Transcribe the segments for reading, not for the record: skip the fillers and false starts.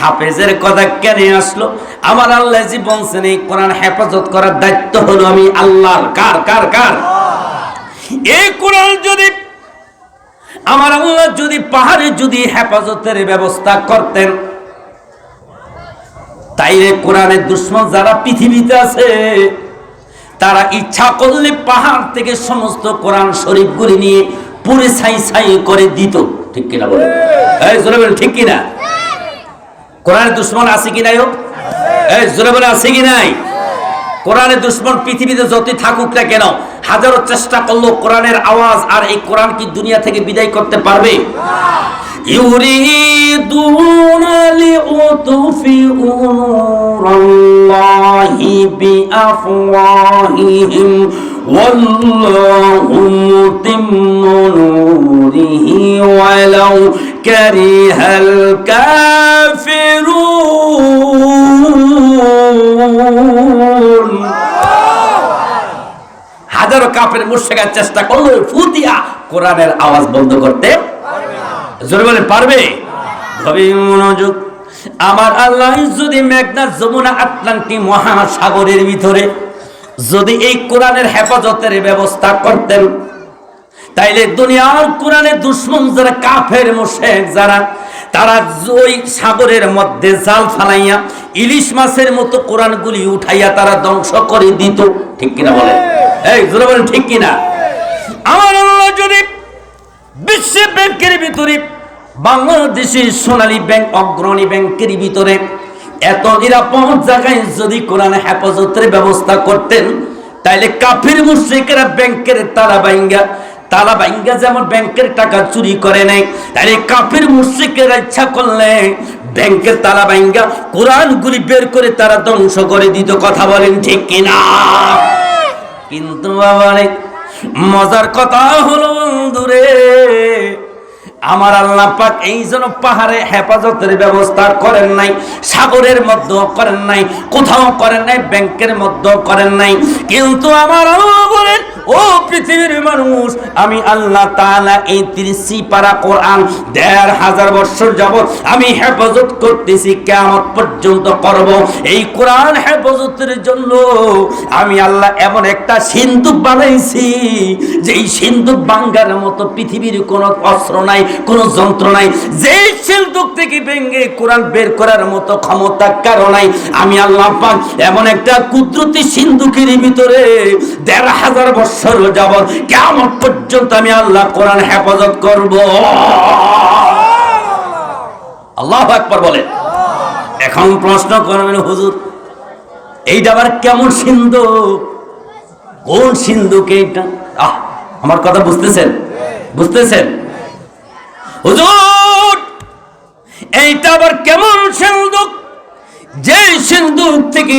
হাফেজের কথা কেন আসলো? আমার আল্লাহ জি বলছেন এই কোরআন হেফাজত করার দায়িত্ব হলো আমি আল্লাহর। কার কার কার? এই কোরআন যদি আমার আল্লাহ যদি পাহাড়ে যদি হেফাজতের ব্যবস্থা করতেন, তাইলে কোরআনের দুশমন যারা পৃথিবীতে আছে তারা ইচ্ছা করলে পাহাড় থেকে সমস্ত কোরআন শরীফগুলি নিয়ে পুরে ছাই ছাই করে দিত। ঠিক কিনা বলে? এই জোরে বলেন ঠিক কিনা? কোরআনের দুশমন আছে কি নাই? এই জোরে বলে আছে কি নাই? কোরআনের দুশমন পৃথিবীতে যতই থাকুক না কেন, হাজারো চেষ্টা করলেও কোরআনের আওয়াজ আর এই কোরআন কি দুনিয়া থেকে বিদায় করতে পারবে? ইউরিদুনা লিউতফিউ নূরাল্লাহি বিআফওয়াহিহিম ওয়াল্লাহু মুতিম্মু নূরিহি ওয়ালাউ কারিহাল কাফিরুন। হাজারো কাফের মুশরিকরা চেষ্টা করলো ফু দিয়া কোরআনের আওয়াজ বন্ধ করতে জোরে বলে পারবে? গভীর মনোযোগ। আমার আল্লাহ যদি মেঘনা যমুনা আটলান্টিক মহাসাগরের ভিতরে যদি এই কোরআনের হেফাজতের ব্যবস্থা করতেন, তাইলে দুনিয়ার কোরআনের দুশমন যারা কাফের মুশরিক যারা, তারা ওই সাগরের মধ্যে জাল ফালাইয়া ইলিশ মাছের মতো কোরআনগুলি উঠাইয়া তারা ধ্বংস করে দিত। ঠিক কিনা বলে? এই জোরে বলেন ঠিক কিনা? আমার আল্লাহ যদি বিশ্ব ব্যাংকের ভিতরে, বাংলাদেশের সোনালী ব্যাংক অগ্রণী ব্যাংকের ভিতরে এত নিরাপদ জায়গায় যদি কোরআন হেফাজতের ব্যবস্থা করতেন, তাইলে কাফির মুশরিকরা ব্যাংকের তালা বাইঙ্গা যেমন ব্যাংকের টাকা চুরি করে নেয়, তাইলে কাফির মুশরিকরা ইচ্ছা করলে ব্যাংকের তালা বাইঙ্গা কোরআনগুলি বের করে তারা ধ্বংস করে দিত। কথা বলেন ঠিক কিনা? কিন্তু বাবারে মজার কথা হলো বন্ধুরে, আমার আল্লাহ পাক এই জন্য পাহাড়ে হেফাজতের ব্যবস্থা করেন নাই, সাগরের মধ্যেও করেন নাই, কোথাও করেন নাই, ব্যাংকের মধ্যেও করেন নাই। কিন্তু আমার আল্লাহ বলেন, ও পৃথিবীর মানুষ, আমি আল্লাহ তাআলা এই 30 পারা কোরআন 1500 বছর যাবত আমি হেফাজত করতেছি, কিয়ামত পর্যন্ত করব। এই কোরআন হেফাজতের জন্য আমি আল্লাহ এমন একটা সিন্ধুক বানাইছি, যে এই সিন্ধুক ভাঙার মতো পৃথিবীর কোনো অস্ত্র নাই, কোনো যন্ত্র নাই, যে সিন্ধুক থেকে ভেঙে কোরআন বের করার মতো ক্ষমতা কারো নাই। আমি আল্লাহ পাক এমন একটা কুদরতি সিন্ধুকের ভিতরে 1500 বছর যাবত কিয়ামত পর্যন্ত আমি আল্লাহ কোরআন হেফাজত করব। আল্লাহু আকবার বলেন। এখন প্রশ্ন করবেন, হুজুর এইটা আবার কেমন সিন্ধুক? কোন সিন্ধুক এইটা? আমার কথা বুঝতেছেন? বুঝতেছেন? হুজুর এইটা আবার কেমন সিন্ধুক? যে সিন্ধুক থেকে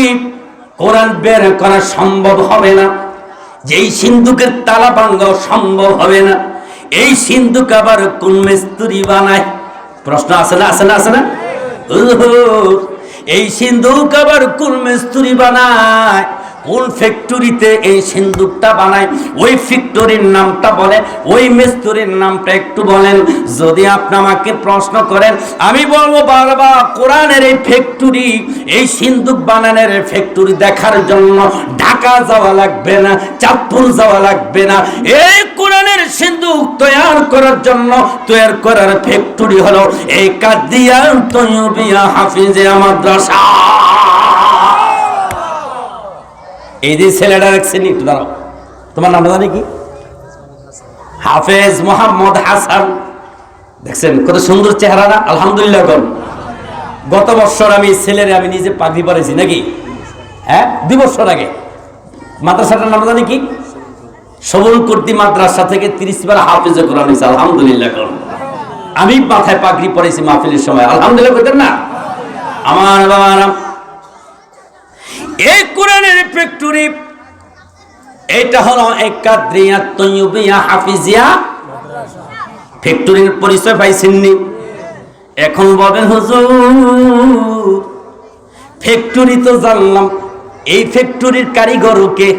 কোরআন বের করা সম্ভব হবে না, যেই সিন্ধুকের তালা ভাঙাও সম্ভব হবে না, এই সিন্ধুক আবার কোন মিস্ত্রি বানায়? প্রশ্ন আছে না? আছে না? আছে না? এই সিন্ধুক আবার কোন মিস্ত্রি বানায়? কোন ফ্যাক্টরিতে এই সিন্ধুকটা বানায়? ওই ফ্যাক্টরির নামটা বলেন, ওই মিস্ত্রির নামটা একটু বলেন। যদি আপনি আমাকে প্রশ্ন করেন, আমি বলবো বারবার, কোরআনের এই ফ্যাক্টরি, এই সিন্ধুক বানানোর ফ্যাক্টরি দেখার জন্য ঢাকা যাওয়া লাগবে না, চাঁদপুর যাওয়া লাগবে না। এই কোরআনের সিন্ধুক তৈরি করার জন্য তৈরি করার ফ্যাক্টরি হলো এই কাদিয়া তৈয়বিয়া হাফিজিয়া মাদ্রাসা। এই যে ছেলেটা রাখছেন, একটু দাঁড়াও, তোমার নাম জানি কি? হাফেজ মোহাম্মদ হাসান। দেখছেন কত সুন্দর চেহারা না? আলহামদুলিল্লাহ। গত বছর আমি ছেলের আমি নিজে পাগড়ি পরেছি নাকি? হ্যাঁ, 2 বছর আগে। মাদ্রাসাটার নাম জানি কি? সবুল কুর্তি মাদ্রাসা থেকে 30 বার হাফেজ কোরআন হয়েছে। আলহামদুলিল্লাহ। আমি মাথায় পাগড়ি পরেছি মাহফিলের সময়। আলহামদুলিল্লাহ করতেন না? আমার বাবারা, এই কোরআনের ফ্যাক্টরি, এটা হলো কাদিয়া তৈয়বিয়া হাফিজিয়া ফ্যাক্টরির পরিচয় পাইছেননি? এখন বলেন হুজুর, ফ্যাক্টরি তো জানলাম, এই ফ্যাক্টরির কারিগরকে,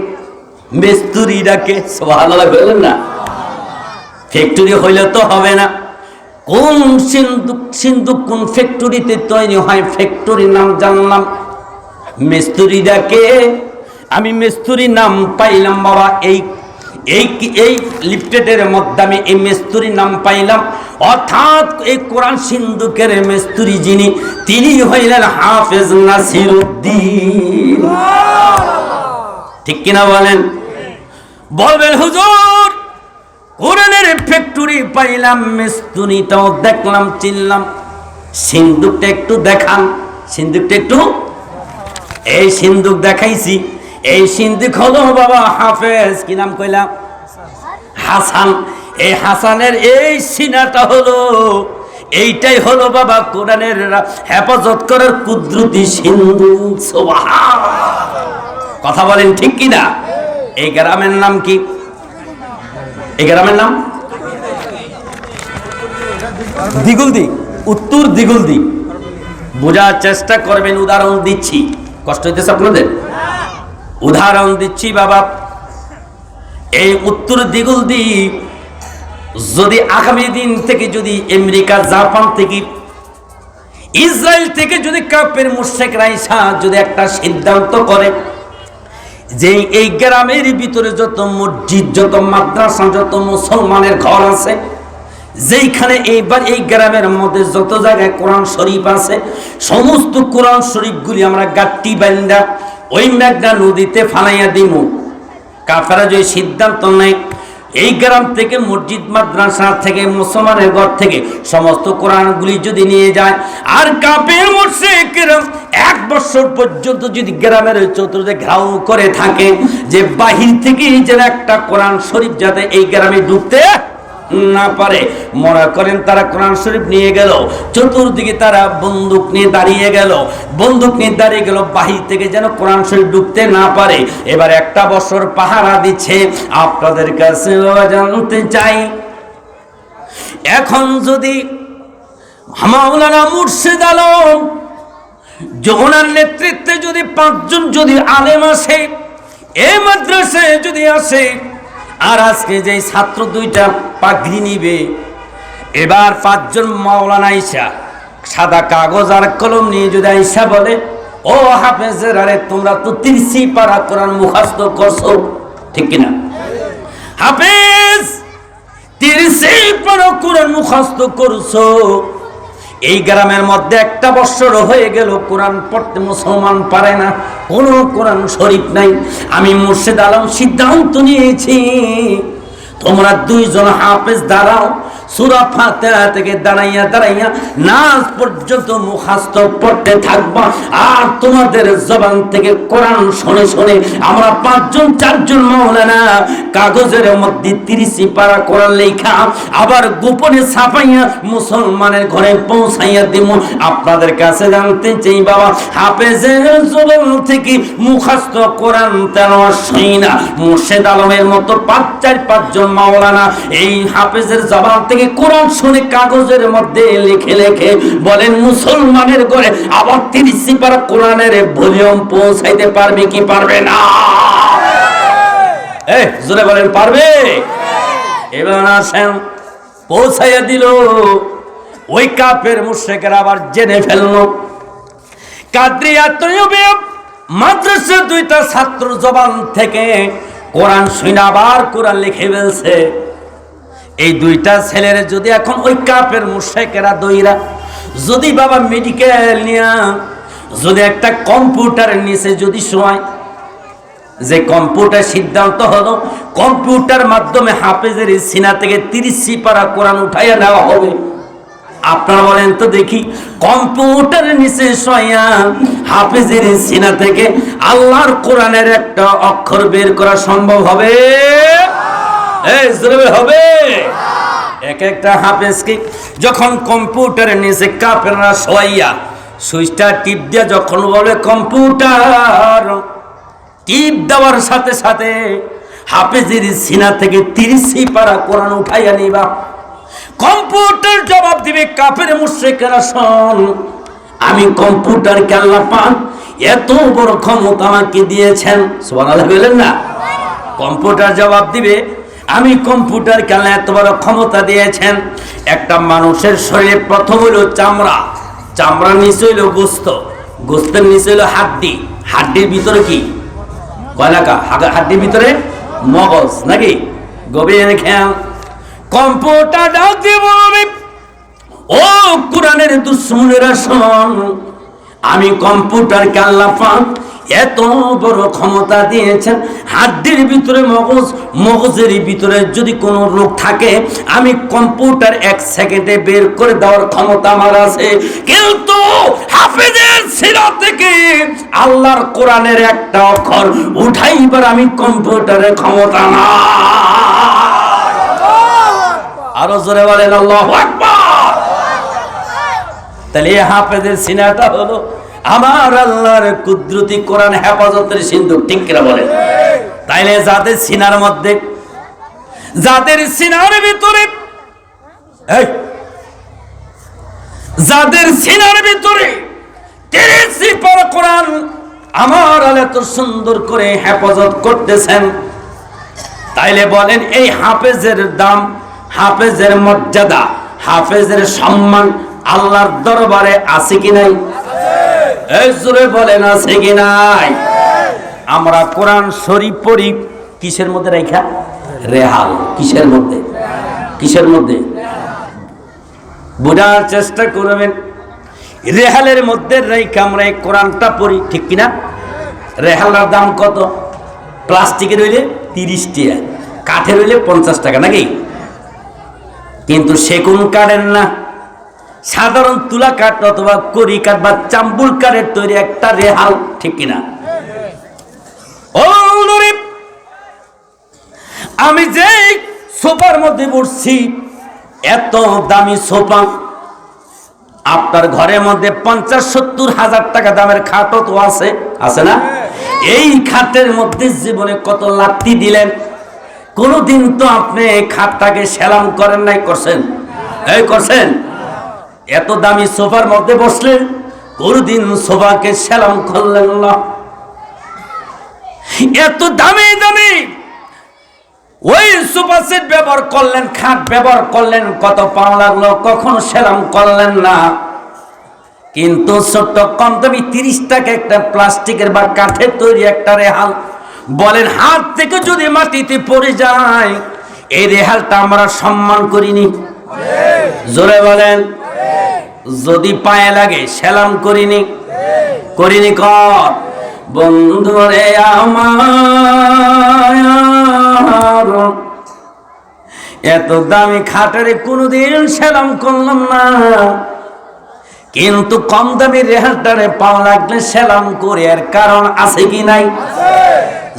মিস্ত্রিরাকে সুবহানাল্লাহ বলেন না? ফ্যাক্টরি হইলে তো হবে না, কোন সিন্ধুক কোন ফ্যাক্টরিতে তৈরি হয়, ফ্যাক্টরির নাম জানলাম। মিস্ত্রি ডাকে, আমি মিস্ত্রির নাম পাইলাম বাবা, এই এই এই লিফটেটের মধ্যে আমি এই মিস্ত্রির নাম পাইলাম। অর্থাৎ এই কোরআন সিন্ধুকের মিস্ত্রি যিনি, তিনি হইলেন হাফেজ নাসিরউদ্দিন। ঠিক কিনা বলেন? বলবেন হুজুর কোরআনের ফ্যাক্টরি পাইলাম, মিস্ত্রিটাও দেখলাম, চিনলাম, সিন্ধুকটা একটু দেখান, সিন্ধুকটা একটু। এই সিন্ধুক দেখাইছি, এই সিন্ধুক হলো বাবা হাফেজ, কি নাম কইলাম? হাসান। এই হাসানের এই সিনাটা হলো, এইটাই হলো বাবা কোরআনের হেফাজত করার কুদরতি সিন্ধুক। সুবহানাল্লাহ। কথা বলেন ঠিক কিনা? এই গ্রামের নাম কি? এই গ্রামের নাম দিগুলদি, উত্তর দিগুলদি। বোঝার চেষ্টা করবেন, উদাহরণ দিচ্ছি, কষ্ট হইতেছে আপনাদের? উদাহরণ দিচ্ছি বাবা। এই উত্তর দিগুলদি যদি আগামী দিন থেকে যদি আমেরিকা, জাপান থেকে, ইসরায়েল থেকে যদি কাফের মুশরিকরা এসে যদি একটা সিদ্ধান্ত করে যে এই গ্রামের ভিতরে যত মসজিদ, যত মাদ্রাসা, যত মুসলমানের ঘর আছে, যেইখানে এইবার এই গ্রামের মধ্যে যত জায়গায় কোরআন শরীফ আছে, সমস্ত কোরআন শরীফগুলি আমরা গাট্টি বান্দা ওই মেঘনা নদীতে ফালাইয়া দিমু। কাফেররা যে সিদ্ধান্ত নেয় এই গ্রাম থেকে, মসজিদ মাদ্রাসা থেকে, মুসলমানের ঘর থেকে সমস্ত কোরআনগুলি যদি নিয়ে যায়, আর কাফের মুশরিকরা 1 বছর পর্যন্ত যদি গ্রামের চতুর্দিকে ঘেরাও করে থাকে যে বাহির থেকে যেন একটা কোরআন শরীফ যাতে এই গ্রামে ঢুকতে না পারে, মনে করেন তারা কোরআন শরীফ নিয়ে গেল, চতুর্দিকে তারা বন্দুক নিয়ে দাঁড়িয়ে গেল, বন্দুক নিয়ে দাঁড়িয়ে গেল, বাহির থেকে যেন কোরআন শরীফ ঢুকতে না পারে। এবার 1 বছর পাহারা দিচ্ছে। আপনাদের কাছে জানতে চাই, এখন যদি মাওলানা মুর্শিদ আলম ওনার নেতৃত্বে যদি 5 জন যদি আলেম আসে, এই মাদ্রাসায় যদি আসে, আর আজকে যে ছাত্র 2টা পাগড়ি নিবে, এবার 5 জন মাওলানা আইসা সাদা কাগজ আর কলম নিয়ে যদি আইসা বলে, ও হাফেজের, আরে তোমরা তো 30 পারা কোরআন মুখস্থ করছো, ঠিক কিনা? হাফেজ 30 পারা কোরআন মুখস্থ করছো, এই গ্রামের মধ্যে 1 বছর হয়ে গেল কোরআন পড়তে মুসলমান পারে না, কোন কোরআন শরীফ নাই। আমি মুর্শিদ আলম সিদ্ধান্ত নিয়েছি, তোমরা 2 জন হাফেজ দাঁড়াও, সূরা ফাতিহা থেকে দাঁড়াইয়া দাঁড়াইয়া নাস পর্যন্ত মুখস্থ পড়তে থাকবা, আর তোমাদের জবান থেকে কোরআন শুনে শুনে আমরা 5 জন 4 জন মাওলানা কাগজের মধ্যে 30 পারা কোরআন লেখা আবার গোপনে ছাপাইয়া মুসলমানের ঘরে পৌঁছাইয়া দিব। আপনাদের কাছে জানতে চাই বাবা, হাফেজের জবান থেকে মুখস্থ কোরআন তেলাওয়াত শুনি না, মুর্শিদ আলমের মতো 5 জন মাওলানা এই হাফেজের জবান থেকে কোরআন শুনে কাগজের মধ্যে লিখে লিখে বলেন মুসলমানের ঘরে আবার 30 পারা কোরআনের ভলিউম পৌঁছাইতে পারবে কি পারবে না? জোরে বলেন পারবে? এবার আসেন, পৌঁছাইয়া দিল। ওই কাফের মুশরিকরা আবার জেনে ফেলল, কাদরিয়া তৈয়বে মাদ্রাসার 2টা ছাত্র জবান থেকে কোরআন শুনে আবার কোরআন লিখে ফেলছে। এই 2টা ছেলের যদি এখন ওই কাফের মুশরিকরা দইরা যদি বাবা মেডিকেল নিয়া যদি একটা কম্পিউটারের নিচে যদি শোয়, যে কম্পিউটার সিদ্ধান্ত হলো কম্পিউটার মাধ্যমে হাফেজের সিনা থেকে 30 পারা কোরআন উঠাইয়া নেওয়া হবে, আপনারা বলেন তো দেখি, কম্পিউটারের নিচে শোয়া হাফেজের সিনা থেকে আল্লাহর কোরআনের একটা অক্ষর বের করা সম্ভব হবে? হবে? একটা হাফেজকে যখন কম্পিউটারের নিচে কাফেররা শোয়াইয়া সুইচটা টিপ দিয়া যখন বলে কম্পিউটার, টিপ দেওয়ার সাথে সাথে হাফেজের সিনা থেকে 30 পারা কোরআন উঠাইয়া নিবা। কম্পিউটার জবাব দিবে, কাফের মুশরিকরা শোন, আমি কম্পিউটারকে আল্লাহ পাক এত বড় ক্ষমতা আমাকে দিয়েছেন। সুবহানাল্লাহ বলেন না? কম্পিউটার জবাব দিবে, আমি কম্পিউটার কেন এত বড় ক্ষমতা দিয়েছেন? একটা মানুষের শরীরে প্রথম হইল চামড়া, চামড়ার নিচে হইল গোস্ত, গোস্তের নিচে হইল হাড্ডি, হাড্ডির ভিতরে কি কয়লাকা, হাড্ডির ভিতরে মগজ নাকি? গভীর খেয়াল। কম্পিউটার ডাক দিয়ে বলবে, ও কোরআনের দুশ্মনেরা শোন, আমি কম্পিউটারকে আল্লাহ পাক এত বড় ক্ষমতা দিয়েছেন, হাড্ডির ভিতরে মগজ, মগজের ভিতরে যদি কোনো রোগ থাকে আমি কম্পিউটার 1 সেকেন্ডে বের করে দেওয়ার ক্ষমতা আমার আছে। কিন্তু হাফেজের সিরা থেকে আল্লাহর কোরআনের একটা অক্ষর উঠাইবার আমি কম্পিউটারের ক্ষমতা না। আরো জোরে বলেন আল্লাহু আকবার। তাহলে হাফেজের সিনাটা হলো আমার আল্লাহর কুদরতি কোরআন হেফাজতের সিন্ধু, ঠিক কিনা বলেন? তাইলে যাদের সিনার মধ্যে, যাদের সিনার ভিতরে, যাদের সিনার ভিতরে 30 পারা কোরআন আমার আল্লাহ এত সুন্দর করে হেফাজত করতেছেন, তাইলে বলেন এই হাফেজের দাম, হাফেজের মর্যাদা, হাফেজের সম্মান আল্লাহর দরবারে আছে কি নাই? এই জোরে বলেন আছে কি নাই? আমরা কোরআন শরীফ পড়ি কিসের মধ্যে রাখা? রেহাল। কিসের মধ্যে? কিসের মধ্যে? বোঝার চেষ্টা করবেন। রেহালের মধ্যে রেখে আমরা এই কোরআনটা পড়ি, ঠিক কিনা? রেহালের দাম কত? প্লাস্টিকের হইলে 30 টাকা, কাঠের হইলে 50 টাকা নাকি? কিন্তু সেগুন কাঠের না, সাধারণ তুলা কাঠ অথবা করি কাঠ বা চাম্বুল কাঠের তৈরি একটা রেহাল, ঠিক কিনা? ও নরিব, আমি যে সোফার মধ্যে বসছি, এত দামি সোফা, আপনার ঘরের মধ্যে 50-70 হাজার টাকা দামের খাটও তো আছে, আছে না? এই খাটের মধ্যে জীবনে কত লাত্তি দিলেন, কোনদিন তো আপনি এই খাটটাকে সেলাম করেন নাই? করছেন? এই করছেন? এত দামি সোফার মধ্যে বসলেন, কোনদিন সোফাকে সেলাম করলেন না। এত দামি দামি ওই সোফা সেট ব্যবহার করলেন, খাট ব্যবহার করলেন, কত পাওয়া লাগলো, কখনো সেলাম করলেন না। কিন্তু ছোট্ট কম দামি 30 টাকা একটা প্লাস্টিকের বা কাঠের তৈরি একটা রেহাল, বলেন হাত থেকে যদি মাটিতে পড়ে যায়, এই রেহালটা আমরা সম্মান করিনি? জোরে বলেন। যদি পায়ে লাগে সেলাম করিনি? করিনি? কর বন্ধুরে আমার, এত দামি খাটের কোনদিন সেলাম করলাম না, কিন্তু কম দামি রেহালটারে পাওয়া লাগলে সেলাম করে। এর কারণ আছে কি নাই?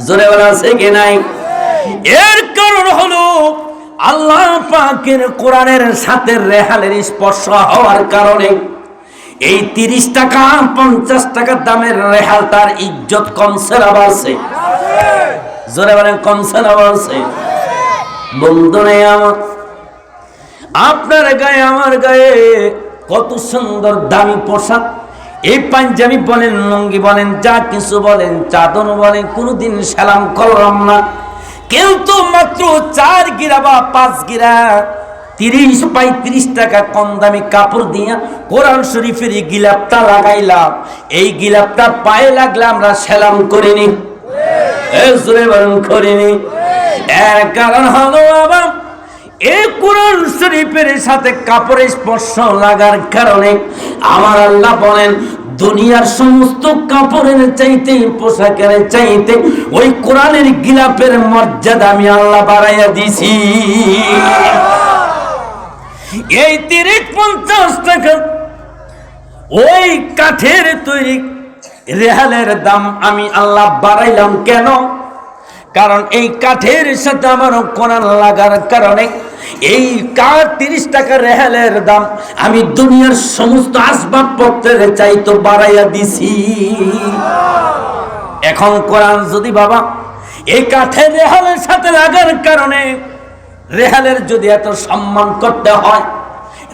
জোরে বলে আছে কি নাই? এর কারণ হলো আল্লাহ পাকের কোরআনের সাথে রেহালের স্পর্শ হওয়ার কারণে এই 30 টাকা 50 টাকা দামের রেহালটার ইজ্জত কমছে না বাড়ছে? জোরে বলেন কমছে না বাড়ছে? বন্ধুরে আমার, আপনার গায়ে আমার গায়ে কত সুন্দর দামি পোশাক, এই পাঞ্জাবি বলেন, লুঙ্গি বলেন, যা কিছু বলেন, চাদর বলেন, কোনদিন সালাম করলাম না। কিন্তু মাত্র 4 গিরা বা 5 গিরা 30-35 টাকা কম দামি কাপড় দিয়া কোরআন শরীফের এই গিলাপটা লাগাইলাম, এই গিলাপটা পায়ে লাগলে আমরা সালাম করিনি? করিনি। এর কারণ হলো বাবা, এই কোরআন শরীফের সাথে কাপড়ের স্পর্শ লাগার কারণে আমার আল্লাহ বলেন, দুনিয়ার সমস্ত কাপড়ের চাইতে, পোশাকের চাইতে ওই কোরআনের গিলাপের মর্যাদা আমি আল্লাহ বাড়াইয়া দিছি। এই 30-50 টাকা ওই কাঠের তৈরি রেহালের দাম আমি আল্লাহ বাড়াইলাম কেন? কারণ এই কাঠের সাথে আমার কোরআন লাগার কারণে এই কাঠ 30 টাকা রেহালের দাম আমি দুনিয়ার সমস্ত আসবাবপত্রের চাইতে বাড়াইয়া দিছি। এখন কোরআন যদি বাবা এই কাঠের রেহালের সাথে লাগার কারণে রেহালের যদি এত সম্মান করতে হয়,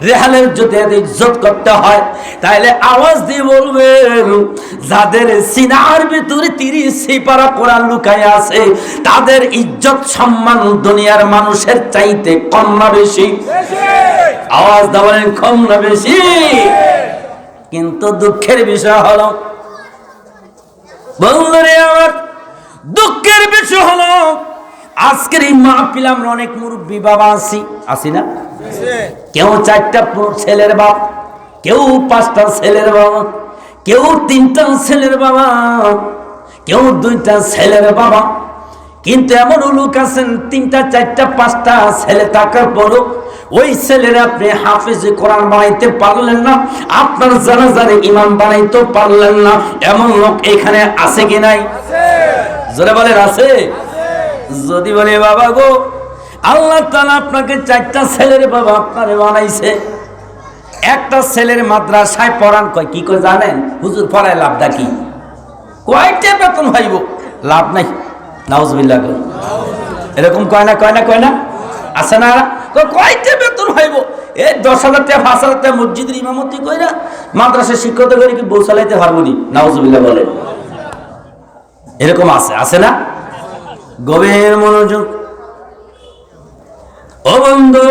রেহালের যদি ইজ্জত করতে হয় তাহলে আওয়াজ দিয়ে বলবেন, যাদের সিনার ভিতরে 30 সিপারা কোরআন লুকায় আছে তাদের ইজ্জত সম্মান দুনিয়ার মানুষের চাইতে কম না বেশি? আওয়াজ দেবেন, কম না বেশি? কিন্তু দুঃখের বিষয় হলো বন্ধুরে আমার, দুঃখের বিষয় হলো আজকের এই মাহফিলে আমরা অনেক মুরব্বী বাবা আছি না? কেউ 4টা ছেলের বাপ, কেউ 5টা ছেলের বাবা, কেউ 3টা ছেলের বাবা, কেউ 2টা ছেলের বাবা। কিন্তু এমন লোক আছেন 3টা 4টা 5টা ছেলে থাকার পরও ওই ছেলেরা আপনি হাফেজে কোরআন বানাইতে পারলেন না, আপনার জানাজারে ইমাম বানাইতে পারলেন না। এমন লোক এখানে আছে কি নাই? জোরে বলেন আছে? যদি বলে বাবা গো, আল্লাহ তাআলা আপনাকে 4টা ছেলের বাবা আপনারে বানাইছে, একটা ছেলের মাদ্রাসায় পড়ান, কয় কি করে জানেন? হুজুর পড়ায় লাভটা কি? কয়টা বেতন হইব? লাভ নাই। নাউজুবিল্লাহ। এরকম কয় না আছে না? কয়টা বেতন হইব? এই 10,000 টাকা 5,000 টাকা মসজিদের ইমামতি কইরা মাদ্রাসায় শিক্ষকতা করে কি বউ চালাইতে পারবো নি? নাউজুবিল্লাহ বলে। এরকম আছে না? গভীর মনোযোগ। ও বন্ধু,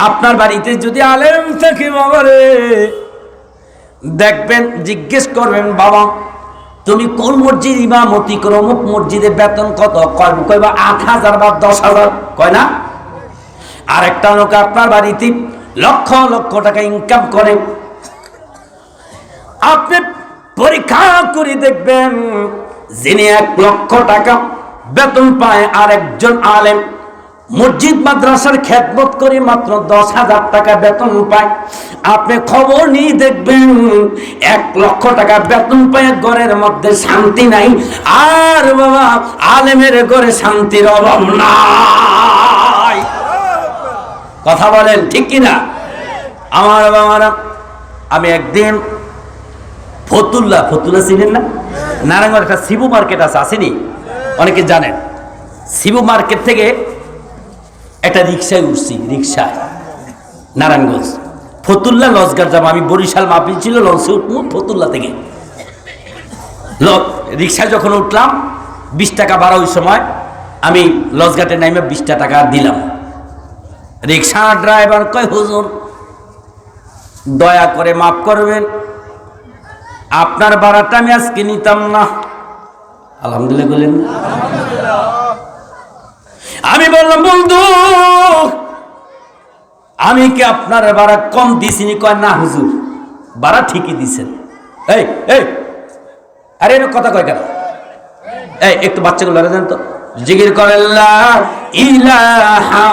আপনার বাড়িতে যদি আলেম থাকে বাবারে, দেখবেন, জিজ্ঞেস করবেন, বাবা তুমি কোন মসজিদ ইমামতি করো? অমুক মসজিদে বেতন কত? কইবা 8,000 বা 10,000, কয় না? আরেকটা লোক আপনার বাড়িতে লক্ষ লক্ষ টাকা ইনকাম করে, আপনি পরীক্ষা করে দেখবেন, যিনি 1 লক্ষ টাকা বেতন পায় আর একজন আলেম মসজিদ মাদ্রাসার খেদমত করে মাত্র 10,000 টাকা বেতন পায়, আপনি খবর নিয়ে দেখবেন 1 লক্ষ টাকা বেতন পায় ঘরের মধ্যে শান্তি নাই, আর বাবা আলেমের ঘরে শান্তির অভাব নাই। কথা বলেন ঠিক কিনা? আমার বাবারা, আমি একদিন ফতুল্লা চিনেন না? নারায়ণগঞ্জ একটা শিবু মার্কেট আছে, আসেনি? অনেকে জানেন। শিবু মার্কেট থেকে একটা রিক্সায় উঠছি, রিক্সায় নারায়ণগঞ্জ ফতুল্লা লজগার যাবো। আমি বরিশাল মাহফিল ছিল, লঞ্চে উঠবো ফতুল্লা থেকে। রিক্সায় যখন উঠলাম 20 টাকা ভাড়া, ওই সময় আমি লজঘাটে নাইমে 20টা টাকা দিলাম। রিক্সা ড্রাইভার কয়, হুজুর দয়া করে মাফ করবেন, আপনার ভাড়াটা আমি আজকে নিতাম না। আলহামদুলিল্লাহ বলেন। আমি বললাম, বন্ধু আমি কি আপনার ভাড়া কম দিছিনি? কয় না হুজুর, ভাড়া ঠিকই দিছেন। এই আরে কথা কয় কেন? এই একটু বাচ্চাগুলো জানেন তো, জিকির করেন লা ইলাহা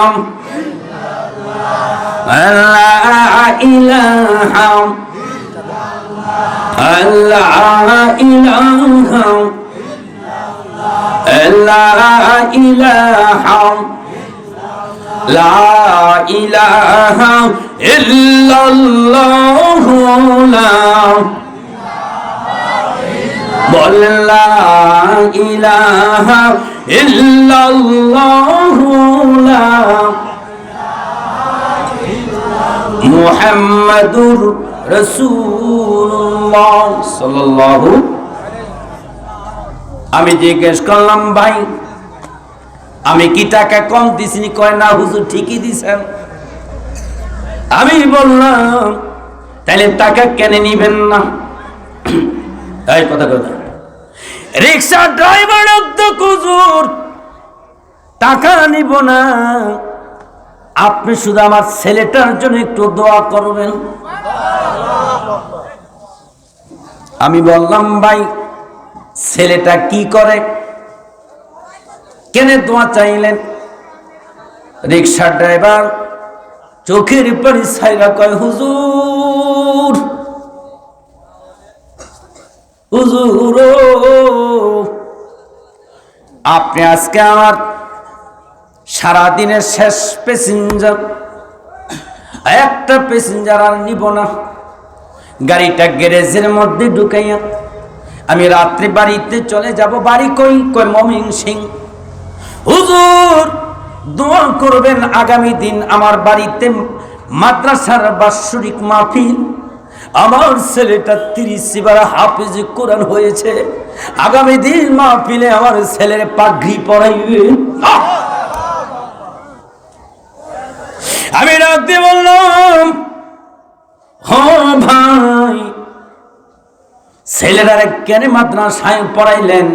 ইল্লাল্লাহ, লা ইলাহা লা ইলাহা ইল্লাল্লাহ, বল লা ইলাহা ইল্লাল্লাহ, মুহাম্মাদুর রাসূলুল্লাহ সাল্লাল্লাহু। আমি জিজ্ঞেস করলাম, ভাই আমি কি টাকা কম দিছিনি? কয় না হুজুর ঠিকই দিছেন। আমি বললাম, তাহলে টাকা কেন নিবেন না? এই কথা রিক্সা ড্রাইভার হুজুর টাকা নিব না, আপনি শুধু আমার ছেলেটার জন্য একটু দোয়া করবেন। আমি বললাম, ভাই ছেলেটা কি করে, কেন দোয়া চাইলেন? রিক্সা ড্রাইভার চোখের পানি ছাইরা কয়, হুজুর আপনি আজকে আমার সারাদিনের শেষ প্যাসেঞ্জার, একটা প্যাসেঞ্জার আর নিব না। গাড়িটা গ্যারেজের মধ্যে ঢুকাইয়া আমি রাত্রে বাড়িতে চলে যাব। বাড়ি কই? কয় ময়মনসিংহ। হুজুর দোয়া করবেন আগামী দিন আমার বাড়িতে মাদ্রাসার বাৎসরিক মাহফিল, আমার ছেলেটা 30 বার হাফেজ কোরআন হয়েছে, আগামী দিন মাহফিলে আমার ছেলের পাগড়ি পরাইবে। আমি ডাক দিয়ে বললাম, হ্যাঁ ভাই, ছেলেরা কেন মাদ্রাসায় পড়াইলেন?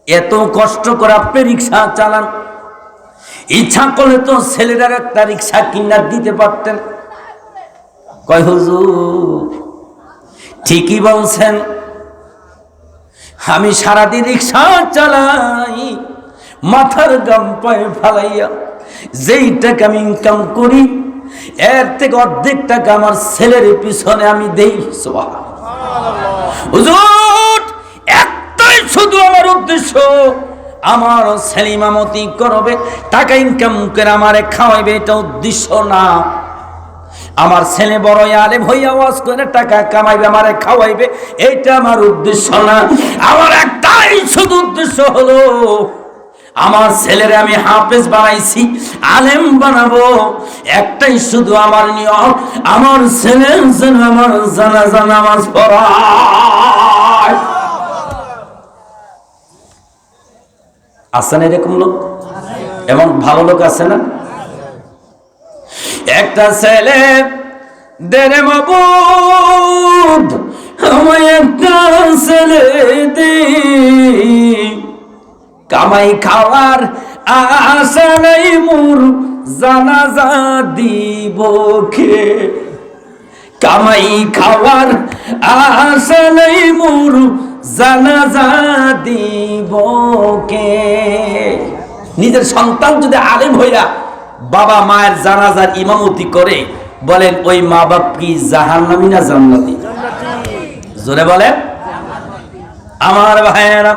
এত কষ্ট করে আপনি রিক্সা চালান, ইচ্ছা করলে তো ছেলেটার একটা রিক্সা কিনা দিতে পারতেন। কয় হুজুর ঠিকই বলছেন, আমি সারাদিন রিক্সা চালাই, মাথার গাম পায়ে ফালাইয়া যেই টাকা আমি ইনকাম করি, এর থেকে অর্ধেক টাকা আমার ছেলের পিছনে আমি দেই। হুজুর একটাই শুধু আমার উদ্দেশ্য, আমার ছেলে ইমামতি করবে, টাকা ইনকাম করে আমারে খাওয়াইবে, এটা উদ্দেশ্য না। আমার ছেলে বড় আলেম হইয়া ওয়াজ করে টাকা কামাইবে, আমারে খাওয়াইবে, এইটা আমার উদ্দেশ্য না। আমার একটাই শুধু উদ্দেশ্য হলো, আমার ছেলেরে আমি হাফেজ বানাইছি, আলেম বানাবো, একটাই শুধু আমার নিয়ম, আমার ছেলের যেন আমার জানাজা নামাজ পড়ায়। আছে না এরকম লোক? এমন ভালো লোক আছে না? একটা ছেলে দেরে মাবুদ, আমায় একটা ছেলে দে, কামাই খাওয়ার আশা নাই মোর, জানাজা দিব কে? কামাই খাওয়ার আশা নাই মোর, জানাজা দিব কে? নিজের সন্তান যদি আলেম হইয়া বাবা মায়ের জানাজার ইমামতি করে, বলেন ওই মা বাপ কি জাহান্নামী না জান্নাতি? জোরে বলেন। আমার ভাইয়েরা,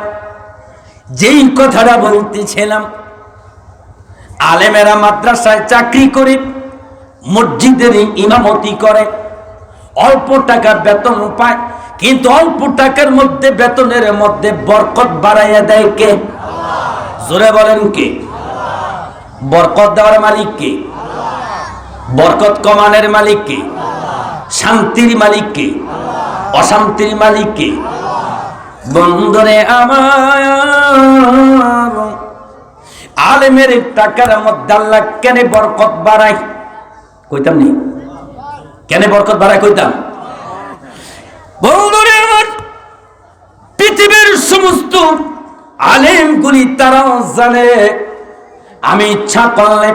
যেই কথাটা বলতেছিলাম, আলেমেরা মাদ্রাসায় চাকরি করে, মসজিদের ইমামতি করে, অল্প টাকা বেতন পায়, কিন্তু অল্প টাকার মধ্যে বেতনের মধ্যে বরকত বাড়াইয়া দেয় কে? জোরে বলেন কে? বরকত দেওয়ার মালিক কে? বরকত কমানের মালিক কে? শান্তির মালিক কে? অশান্তির মালিক কে? বন্ধুরে আমার, আলেমের টাকার মধ্যে আল্লাহ কেন বরকত বাড়ায়? কইতাম নি কেন বরকত বাড়ায়? কইতাম। বন্ধুরে আমার, পৃথিবীর সমস্ত আলেমগুলি তারাও জানে, আমি ইচ্ছা করলে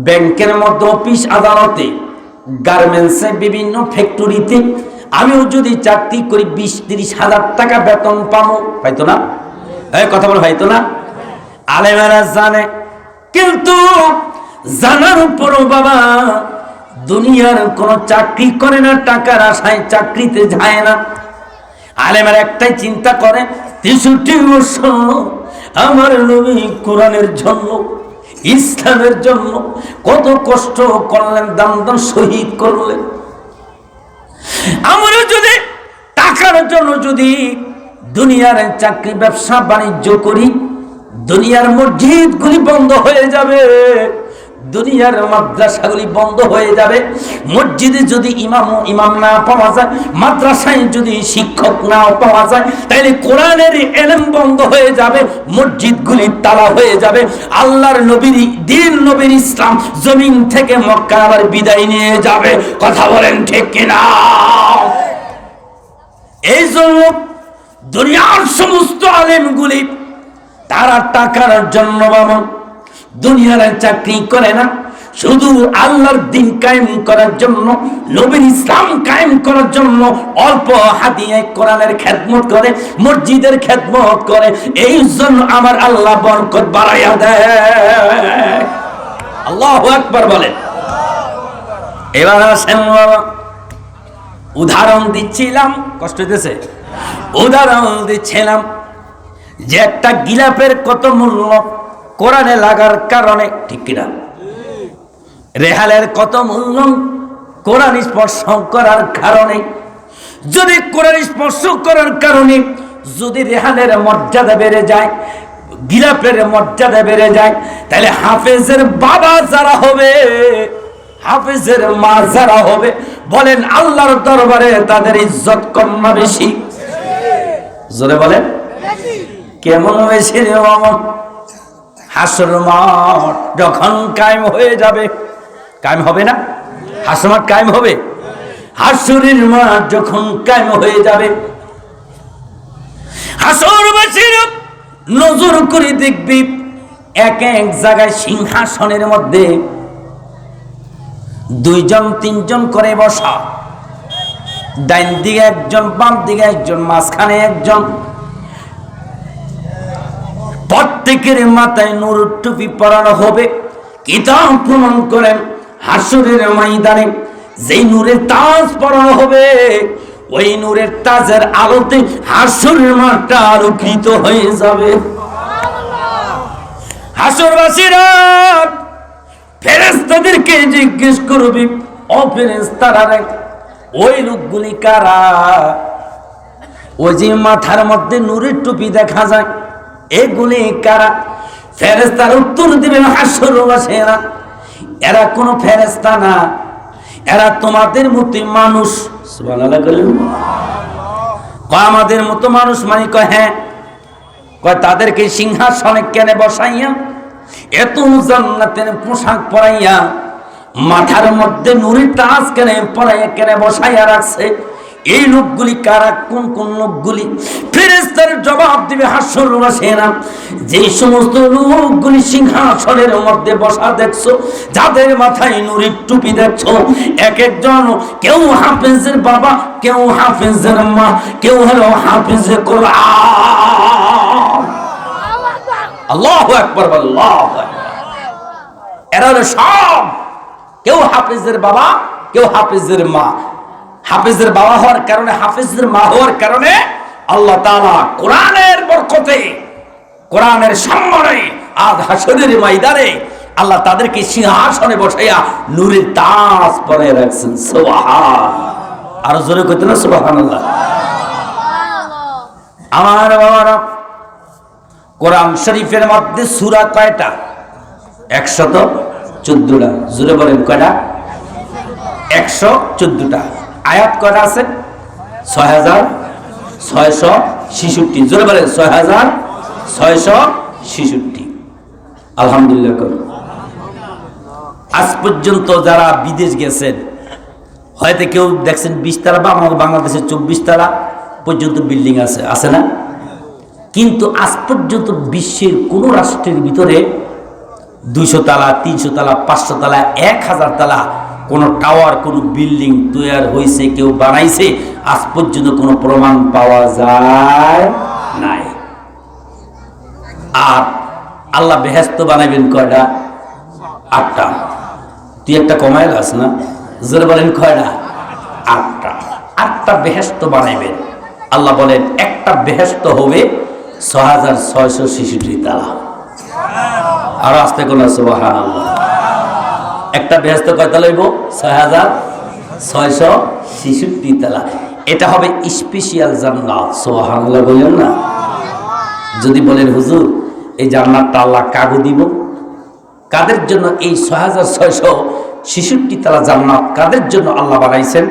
ব্যাংকের মধ্যে, অফিস আদালতে, গার্মেন্টসে, বিভিন্ন ফ্যাক্টরিতে আমিও যদি চাকরি করি 20-30 হাজার টাকা বেতন পাবো, পাইতো না? কথা বলে পাইতো না? আলেমেরা জানে, কিন্তু জানার উপরও বাবা দুনিয়ার কোন চাকরি করে না, টাকার আশায় চাকরিতে যায় না। আলেমের একটাই চিন্তা করে, 63 বছর আমার নবী কোরআনের জন্য, ইসলামের জন্য কত কষ্ট করলেন, দাম দাম শহীদ করলেন। আমরা যদি টাকার জন্য যদি দুনিয়ার চাকরি ব্যবসা বাণিজ্য করি, দুনিয়ার মসজিদগুলি বন্ধ হয়ে যাবে, দুনিয়ার মাদ্রাসাগুলি বন্ধ হয়ে যাবে। মসজিদে যদি ইমাম না পাওয়া যায়, মাদ্রাসায় যদি শিক্ষক না পাওয়া যায়, তাহলে কোরআনের ইলম বন্ধ হয়ে যাবে, মসজিদগুলি তালা হয়ে যাবে। আল্লাহর নবীর দিন, নবীর ইসলাম জমিন থেকে মক্কা আবার বিদায় নিয়ে যাবে। কথা বলেন ঠিক কিনা? এই জন্য দুনিয়ার সমস্ত আলেমগুলি তারা টাকার জন্য বাবা দুনিয়ার চাকরি করে না, শুধু আল্লাহর দিন কায়েম করার জন্য, নবীর ইসলাম কায়েম করার জন্য অল্প হাদিয়ায় কোরআনের খেদমত করে, মসজিদের খেদমত করে। এই জন্য আমার আল্লাহ বরকত বাড়াইয়া দেয়। আল্লাহু আকবার বলেন। এবার আসেন বাবা, উদাহরণ দিচ্ছিলাম, কষ্ট হইতেছে? উদাহরণ দিচ্ছিলাম যে একটা গিলাপের কত মূল্য কোরআনে লাগার কারণে, ঠিক কিনা? রেহালের কত মূল্য কোরআন স্পর্শ করার কারণে। যদি কোরআন স্পর্শ করার কারণে যদি রেহালের মর্যাদা বেড়ে যায়, গিলাপের মর্যাদা বেড়ে যায়, তাহলে হাফেজের বাবা যারা হবে হাফেজের মা যারা হবে, বলেন আল্লাহর দরবারে তাদের ইজ্জত কম না বেশি? জোরে বলেন কেমন বেশি রে বাবা? হাসর মাঠ যখন কায়েম হয়ে যাবে, কায়েম হবে না? হাসর মাঠ কায়েম হবে, হাসরের মাঠ যখন কায়েম হয়ে যাবে, হাসরবাসীর নজর করে দেখবি এক এক জায়গায় সিংহাসনের মধ্যে দুইজন তিনজন করে বসা, ডাইন দিকে একজন, বাম দিকে একজন, মাঝখানে একজন। প্রত্যেকের মাথায় নূরের টুপি পরানো হবে। কিতাব প্রমাণ করেন হাসরের ময়দানে যেই নূরের তাজ পরানো হবে, ওই নূরের তাজের আলোতে হাসরের মাঠটা আলোকিত হয়ে যাবে। হাসরবাসীরা ফেরেশতাদেরকে জিজ্ঞেস করবে, ও ফেরেশতারা, ওই লোকগুলি কারা? ওই যে মাথার মধ্যে নূরের টুপি দেখা যায়, এগুলি কারা? ফেরেশতারা উত্তর দিবেন, হাসরবাসীরা, এরা কোনো ফেরেশতা না, এরা তোমাদের মতো মানুষ। সুবহানাল্লাহ বলেন। কয় আমাদের মতো মানুষ মানে? কয় হ্যাঁ। কয় তাদেরকে সিংহাসনে কেন বসাইয়া, এত জান্নাতের পোশাক পরাইয়া, মাথার মধ্যে নূরের তাজ কেন পরাইয়া, কেন বসাইয়া রাখছে? এই লোকগুলি কারা? কোন কোন লোকগুলি? ফেরেশতার জবাব দিবে হাসরবাসীরা, যে সমস্ত লোকগুলি সিংহাসনের মধ্যে বসা দেখছো, যাদের মাথায় নূরের টুপি দেখছো, এক একজন, কেউ হাফেজের বাবা, কেউ হাফেজের মা, কেউ হলো হাফেজে কোরআন। আল্লাহু আকবার, আল্লাহু আকবার। এরা হলো সব, কেউ হাফেজের বাবা, কেউ হাফেজের মা। হাফেজের বাবা হওয়ার কারণে, হাফেজের মা হওয়ার কারণে আল্লাহ তাআলা কোরআনের বরকতে, কোরআনের সম্মানে আজ হাসরের ময়দানে আল্লাহ তাদেরকে সিংহাসনে বসাইয়া নূরের তাজ পরাইয়া রাখছেন। সুবহানাল্লাহ। আর জোরে কইতে না সুবহানাল্লাহ। আমার বাবারা, কোরআন শরীফের মধ্যে সূরা কয়টা? 114টা। জোরে বলেন কয়টা? 114টা। আয়াত কয়টা আছে? 6666। জোরে বলেন 6666। আলহামদুলিল্লাহ। আজ পর্যন্ত যারা বিদেশ গেছেন, হয়তো কেউ দেখছেন 20 তলা, বা বাংলাদেশের 24 তলা পর্যন্ত বিল্ডিং আছে, আছে না? কিন্তু আজ পর্যন্ত বিশ্বের কোন রাষ্ট্রের ভিতরে 200 তলা, 300 তলা, 500 তলা, 1000 তলা কোন টাওয়ার, কোন বিল্ডিং তৈরি হয়েছে, কেউ বানাইছে, আজ পর্যন্ত কোনো প্রমাণ পাওয়া যায় নাই। আর আল্লাহ বেহেশত বানাইবেন কয়টা? 8টা। তুই একটা কমাইল আস না? জোরে বলেন কয়টা? 8টা। 8টা বেহেশত বানাইবেন। আল্লাহ বলেন একটা বেহেশত হবে 6666 তালা। আর আসতে কোন সুবহানাল্লাহ। একটা বেহেশত কয়টা লইব? 6666 তালা। এটা হবে স্পেশাল জান্নাত। সুবহানাল্লাহ বলেন না? যদি বলেন হুজুর এই জান্নাতটা আল্লাহ কাগো দিব, কাদের জন্য এই 6666 তালা জান্নাত কাদের জন্য আল্লাহ বানাইছেন?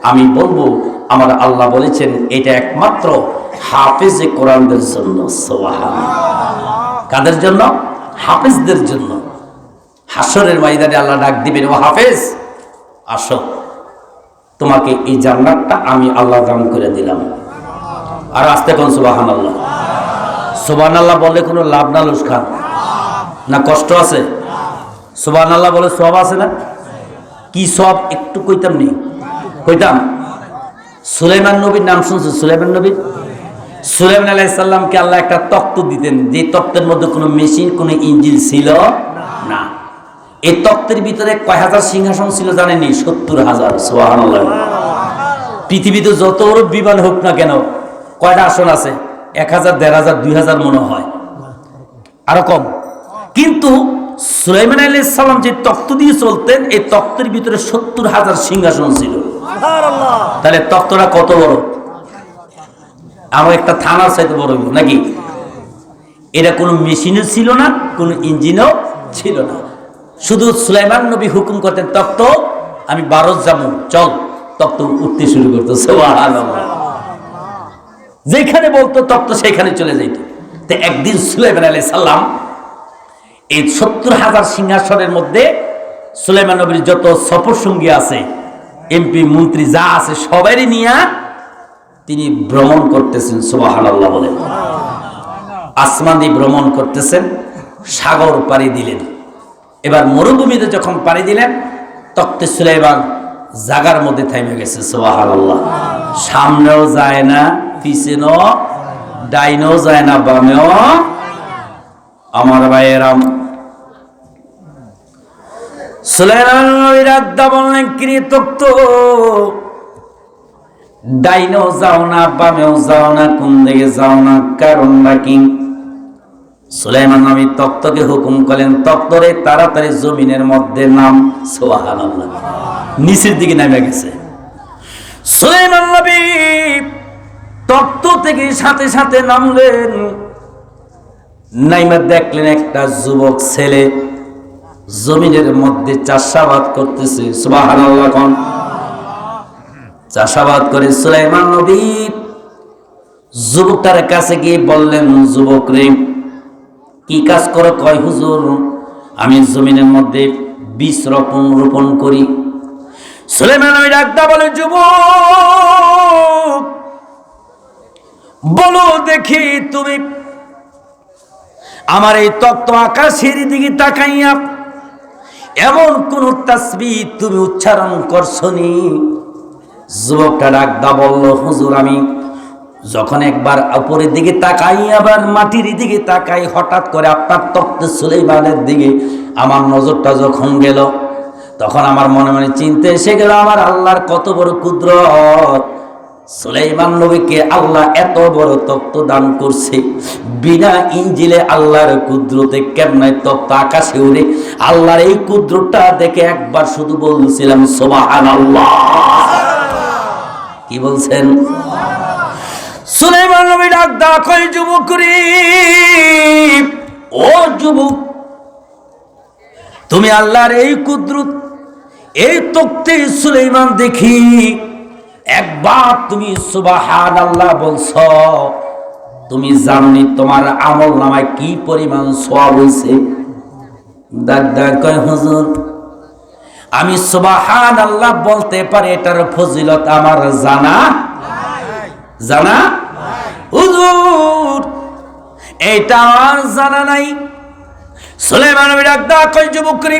আমি বলবো, আমার আল্লাহ বলেছেন এটা একমাত্র হাফেজে কোরআনদের জন্য। সুবহানাল্লাহ। কাদের জন্য? হাফেজদের জন্য। হাসরের ময়দানে আল্লাহ ডাক দিবেন, ও হাফেজ আসো, তোমাকে এই জান্নাতটা আমি আল্লাহ দান করে দিলাম। আর আসতে কোন সুবহানাল্লাহ। সুবহানাল্লাহ বলে কোনো লাভ না লোকসান না, কষ্ট আছে? সুবহানাল্লাহ বলে সব আছে না? কি সব একটু কইতাম নি? কইতাম। সুলাইমান নবীর নাম শুনছেন? সুলাইমান নবী, সুলাইমান আলাইহিস সালামকে আল্লাহ একটা তক্ত দিতেন, যে তক্তের মধ্যে কোনো মেশিন, কোনো ইঞ্জিন ছিল না। এই তক্তের ভিতরে কয় হাজার সিংহাসন ছিল জানেননি? 70,000। সুবহানাল্লাহ। পৃথিবীতে যত বড় বিমান হোক না কেন, কয়টা আসন আছে? 1000, 1500, 2000 মনে হয়, আরো কম। কিন্তু সুলাইমান আলাইহিস সালাম যে তক্ত দিয়ে চলতেন, এই তক্তের ভিতরে 70,000 সিংহাসন ছিল। তাহলে তক্তটা কত বড়? আমার একটা থানার চাইতে বড় নাকি? এটা কোনো মেশিনও ছিল না, কোনো ইঞ্জিনও ছিল না। শুধু সুলাইমান নবী হুকুম করতেন তক্ত আমি 12 যাবো, চল, তক্ত উঠতে শুরু করতো। সুবহানাল্লাহ। যেখানে বলতো তক্ত সেখানে চলে যাইত। তো একদিন সুলাইমান আলাইহিস সালাম এই 70,000 সিংহাসনের মধ্যে সুলাইমান নবীর যত সফর সঙ্গী আছে, এমপি মন্ত্রী যা আছে সবারই নিয়ে তিনি ভ্রমণ করতেছেন। সুবহানাল্লাহ বলেন। আসমান দিয়ে ভ্রমণ করতেছেন, সাগর পাড়ি দিলেন। এবার মরুভূমিতে যখন পাড়ি দিলেন, তখতে সুলাইমান জাগার মধ্যে থেমে গেছে। সুবহানাল্লাহ। সামনেও যায় না, পিছনেও, ডাইনেও যায় না, বামেও। আমার ভাইয়েরাম, সুলাইমান নবীর আব্বা বললেন, কি তক্ত, ডাইনেও যাও না, বামেও যাও না, কোন দিকে যাও না, কারণ নাকি? সুলাইমান নবী তক্তকে হুকুম করলেন, তক্তরে তাড়াতাড়ি জমিনের মধ্যে নাম। সুবহানাল্লাহ। নিচের দিকে নেমে গেছে। সুলাইমান নবী তক্ত থেকে সাথে সাথে নামলেন। নাইমা দেখলেন একটা যুবক ছেলে জমিনের মধ্যে চাষাবাদ করতেছে। সুবহানাল্লাহ। কোন চাষাবাদ করে সুলাইমান নবী যুবকটার কাছে গিয়ে বললেন, যুবক রে, কি কাজ করো? কয়, হুজুর, আমি জমিনের মধ্যে বীজ রোপণ করি। সুলাইমান নবী ডাকতে বলে, যুবক, বলো দেখি, তুমি আমার এই তক্ত আকাশের দিকে তাকাইয়া এমন কোন তাসবিহ তুমি উচ্চারণ করছনি? যুবকটা ডাকদা বলল, হুজুর, আমি যখন একবার উপরের দিকে তাকাই, আবার মাটির দিকে তাকাই, হঠাৎ করে আপনার তক্ত সুলাইমানের দিকে আমার নজরটা যখন গেল, তখন আমার মনে মনে চিন্তা এসে গেল, আমার আল্লাহর কত বড় কুদরত। সুলাইমান নবীকে আল্লাহ এত বড় তক্ত দান করছে, বিনা ইঞ্জিলে আল্লাহর কুদরতে কেমনে তক্ত আকাশে উড়ে। আল্লাহর এই কুদরতটা দেখে একবার শুধু বলছিলাম সুবহানাল্লাহ। কি বলছেন? সুলাইমান নবী ডাক দা কই, যুবক রে, ও যুবক, তুমি আল্লাহর এই কুদরত, এই তক্তে সুলাইমান দেখি একবার তুমি সুবহানাল্লাহ বলছ, তুমি জাননি তোমার আমল নামায় কি পরিমাণ সওয়াব হইছে? দাদা কয়, হুজুর, আমি সুবহানাল্লাহ বলতে পারি, এটার ফজিলত আমার জানা হুজুর, এটা আমার জানা নাই। সুলাইমান নবী ডাকদা কয়, যুবক রে,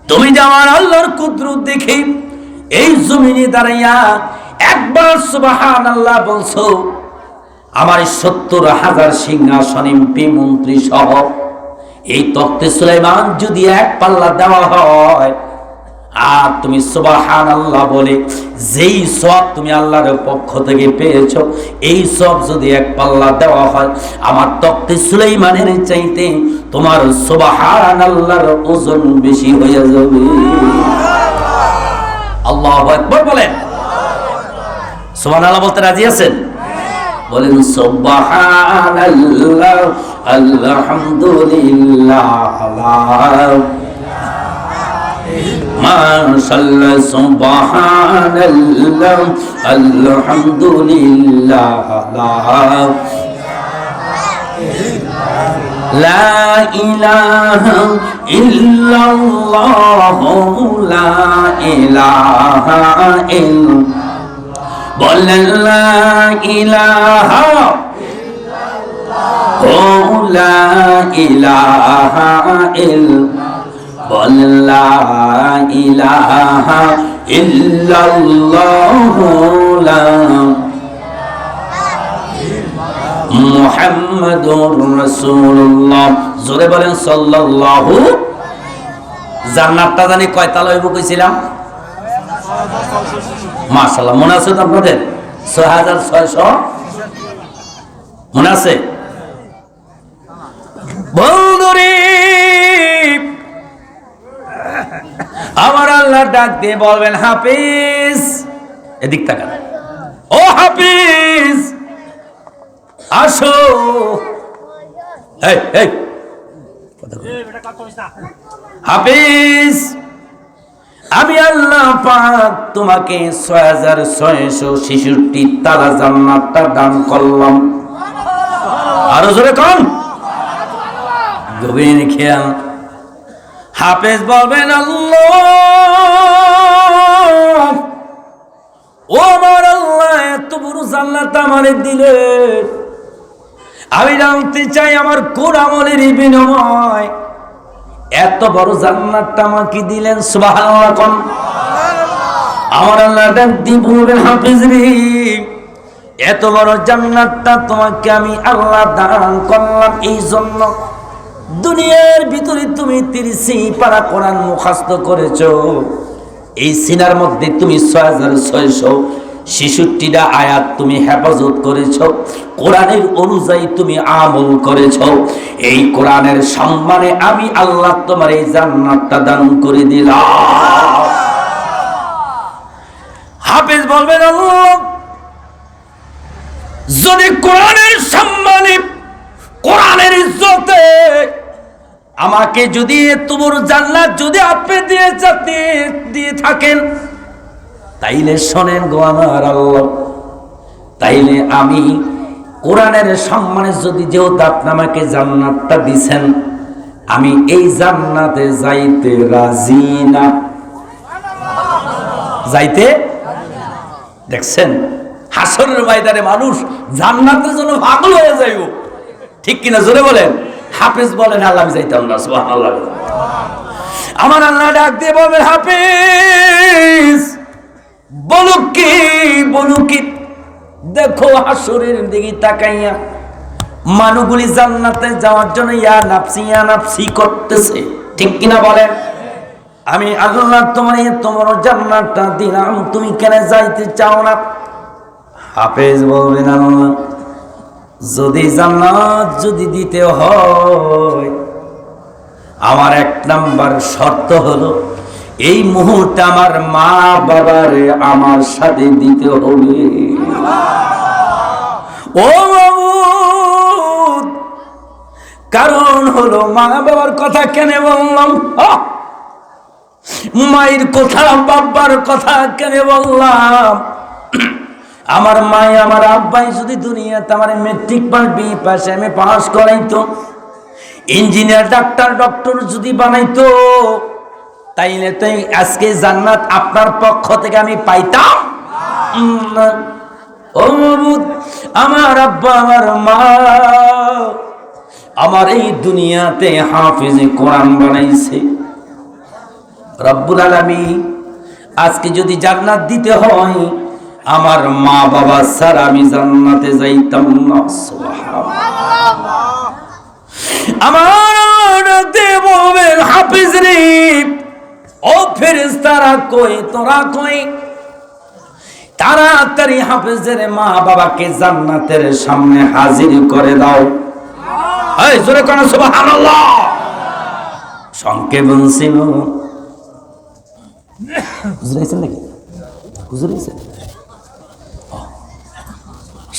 তুমি যে আমার আল্লাহর কুদরত দেখে এই জমিনে দাঁড়াইয়া একবার সুবহানাল্লাহ বলছো, আমার 70,000 সিংহাসন, এমপি মন্ত্রী সহ এই তক্তে সুলাইমান যদি এক পাল্লা দেওয়া হয়, আর তুমি সুবহানাল্লাহ বলে যেই সওয়াব তুমি আল্লাহর পক্ষ থেকে পেয়েছো, এই সওয়াব যদি এক পাল্লা দেওয়া হয়, আমার তক্তে সুলাইমানের চাইতে তোমার সুবহানাল্লাহর ওজন বেশি হয়ে যাবে। আল্লাহু আকবার বলেন। সুবহানাল্লাহ বলতে রাজি আছেন? বলেন সুবহানাল্লাহ, আলহামদুলিল্লাহ, মাশাআল্লাহ, সুবহানাল্লাহ, আলহামদুলিল্লাহ, লা ইলাহা ইল্লাল্লাহ, লা ইলাহা ইল্লাল্লাহ, বলেন লা ইলাহা ইল্লাল্লাহ, লা ইলাহা ইল্লাল্লাহ, বলেন লা ইলাহা ইল্লাল্লাহ, মুহাম্মাদুর রাসূলুল্লাহ। জোরে বলেন সাল্লাল্লাহু। জান্নাতটা জানি কয়তালা হইব কইছিলাম? মাশাআল্লাহ, মনে আছে তো আপনাদের? 6600 মনে আছে? বন্ধুরে, আমার আল্লাহ ডাক দিয়ে বলবেন, হাফিজ, এদিক তাকান, ও হাফিজ, আসো। হাফিজ, আমি আল্লাহ পাক তোমাকে 6666 তালা জান্নাতটা দান করলাম। আরো জোরে কোন, গভীর খেয়াল। হাফেজ বলবেন আল্লাহ, ও আমার আল্লাহ, এত বড় জান্নাত আমারে দিলে, আমি জানতে চাই আমার কোন আমলের বিনিময় এত বড় জান্নাতটা আমাকে দিলেন? সুবহানাল্লাহ কোন। আমার আল্লাহ বলবেন হাফেজ রে, এত বড় জান্নাতটা তোমাকে আমি আল্লাহ দান করলাম এই জন্য, দুনিয়ার ভিতরে তুমি 30 পারা কোরআন মুখস্থ করেছো, এই সিনার মধ্যে তুমি 6666টা আয়াত তুমি হেফাজত করেছো, কোরআনের অনুযায়ী তুমি আমল করেছো, এই কোরআনের সম্মানে আমি আল্লাহ তোমার এই জান্নাতটা দান করে দিলাম। হাফেজ বলবেন আল্লাহ, যদি কোরআনের সম্মানে, কোরআনের ইজ্জতে আমাকে যদি তোমার জান্নাত যদি আপনি দিয়ে থাকেন, তাইলে শোনেন গো আমার আল্লাহ, তাইলে আমি কোরআনের সম্মানে যদি যেহেতু আপনি আমাকে জান্নাতটা দিছেন, আমি এই জান্নাতে যাইতে রাজি না। যাইতে, দেখছেন হাসরের ময়দানে মানুষ জান্নাতের জন্য পাগল হয়ে যাইব, ঠিক কিনা জোরে বলেন। হাফেজ বলেন আল্লাহ আমি যাইতাম না। সুবহানাল্লাহ। আমার আল্লাহ ডাক দিয়ে বলবেন হাফেজ বলুক কি, দেখো হাসরের দিকে তাকাইয়া মানুষগুলি জান্নাতে যাওয়ার জন্য ইয়া নাফসি করতেছে, ঠিক কিনা বলেন। আমি আল্লাহ তোমার জান্নাতটা দিলাম, তুমি কেন যাইতে চাও না? হাফেজ বলবেন আল্লাহ, যদি জান্নাত যদি দিতে হয়, আমার 1 নাম্বার শর্ত হলো এই মুহূর্তে আমার মা বাবারে আমার সাথে দিতে হবে। ও মাবুদ, কারণ হলো মা বাবার কথা কেন বললাম? মায়ের কথা, বাবার কথা কেন বললাম? আমার মাই, আমার আব্বাই যদি দুনিয়াতে আমার matric pass, B pass, M A pass করাইতো, ইঞ্জিনিয়ার, ডক্টর যদি বানাইতো, তাইলে তো আজকে জান্নাত আপনার পক্ষ থেকে আমি পাইতাম না। ও মাবুদ, আমার আব্বা, আমার মা আমার এই দুনিয়াতে হাফেজে কোরআন বানাইছে। রব্বুল আলামিন আজকে যদি জান্নাত দিতে হয়, আমার মা বাবা ছাড়া আমি জান্নাতে যাইতাম না। সুবহানাল্লাহ। আমার দেবের হাফেজ রে, ও ফেরেশতারা কই, তোরা কই, তাড়াতাড়ি হাফেজের মা বাবাকে জান্নাতের সামনে হাজির করে দাও। এই জোরে কোন সুবহানাল্লাহ। সংক্ষেপ বলছিল, বুঝাইছেন নাকি? বুঝাইছেন?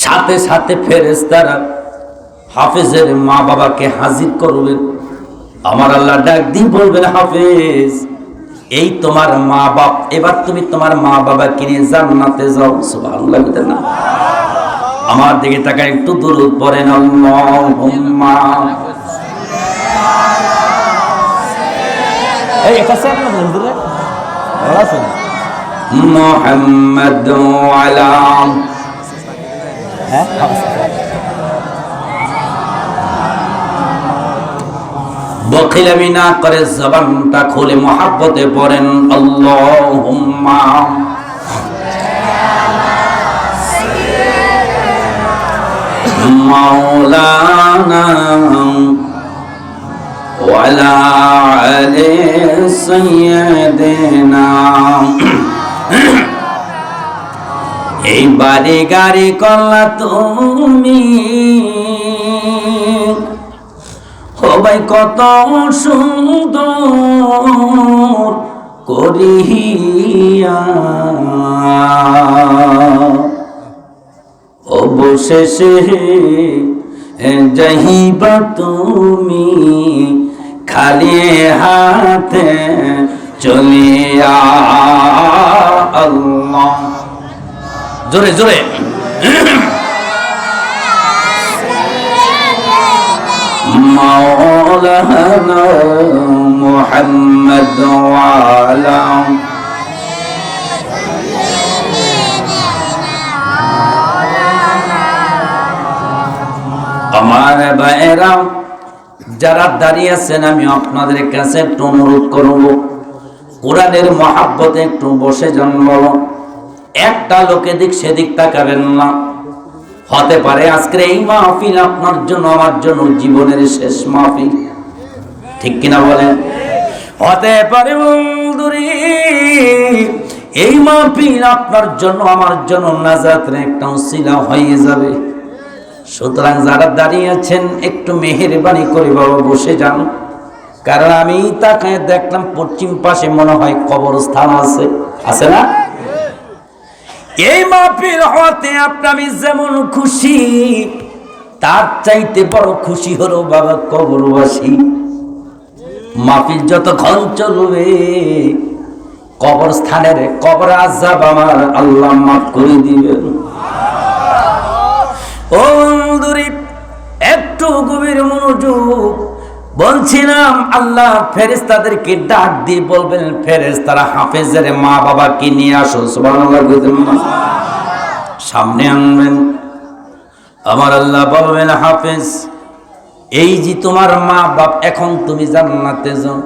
সাথে সাথে ফেরেশতারা হাফেজের মা বাবাকে হাজির করবেন। আমার আল্লাহ ডাক দিয়ে বলবেন হাফেজ, এই তোমার মা বাপ, এবার তুমি তোমার মা বাবাকে নিয়ে জান্নাতে যাও। সুবহানাল্লাহ। আমার দিকে তাকায় একটু দুরূদ পড়েন, আল্লাহুম্মা এই কাছে না বন্ধুরা বলাছেন মুহাম্মাদ ওয়ালা, হ্যাঁ বখিলামি না করে জবানটা খুলে মহব্বতে পড়েন আল্লাহুম্মা মাওলানা ওয়ালা আলি সাইয়্যিদিনা। এই বাড়ি গাড়ি করলা তুমি, সবাই কত সুন্দর করিয়া, অবশেষে যাইবা তুমি খালি হাতে চলিয়া আল্লাহ। জোরে জোরে মাওলানা মুহাম্মদ ওয়া আলা আমার ভাইরা যারা দাঁড়িয়ে আছেন, আমি আপনাদের কাছে একটু অনুরোধ করব, কোরআনের মহাব্বতে একটু বসে যান। বলো, একটা লোকে দিক সেদিক তাকাবেন না। হতে পারে আজকের এই মাহফিল আপনার জন্য আমার জন্য জীবনের শেষ মাহফিল, ঠিক কিনা বলেন? হতে পারে বন্ধুরে এই মাহফিল আপনার জন্য আমার জন্য নাজাতের একটা উসিলা হয়ে যাবে। সুতরাং যারা দাঁড়িয়ে আছেন একটু মেহেরবানি করে বাবা বসে যান, কারণ আমি তাকায় দেখলাম পশ্চিম পাশে মনে হয় কবরস্থান আছে, আছে না? এই মাহফিল হতে আমি যেমন খুশি, তার চাইতে বড় খুশি হলো বাবা কবরবাসী। মাহফিল যতক্ষণ চলবে কবরস্থানের কবর আযাব আমার আল্লাহ মাফ করে দিবেন। ও বন্ধুরে একটু গভীর মনোযোগ। বলছিলাম আল্লাহ ফেরেশতাদেরকে ডাক দিয়ে বলবেন, ফেরেশতারা হাফেজের মা বাবাকে নিয়ে আসো। সুবহানাল্লাহ, সামনে আনবেন। আমার আল্লাহ বলবেন, হাফেজ এই যে তোমার মা বাপ, এখন তুমি জান্নাতে যাও।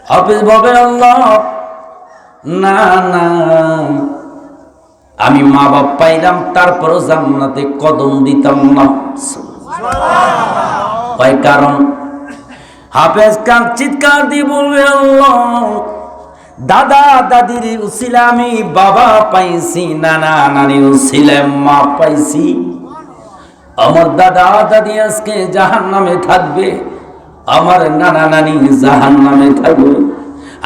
হাফেজ বলবেন, আল্লাহ না না, আমি মা বাপ পাইলাম তারপরও জান্নাতে কদম দিতাম না। কারণ হাফেজ কান চিৎকার দিয়ে বলবে, আল্লাহ দাদা দাদির উসিলা আমি বাবা পাইছি, নানা নানির উসিলা মা পাইছি। আমার দাদা দাদি আজকে জাহান্নামে থাকবে, আমার নানা নানি জাহান্নামে থাকবে,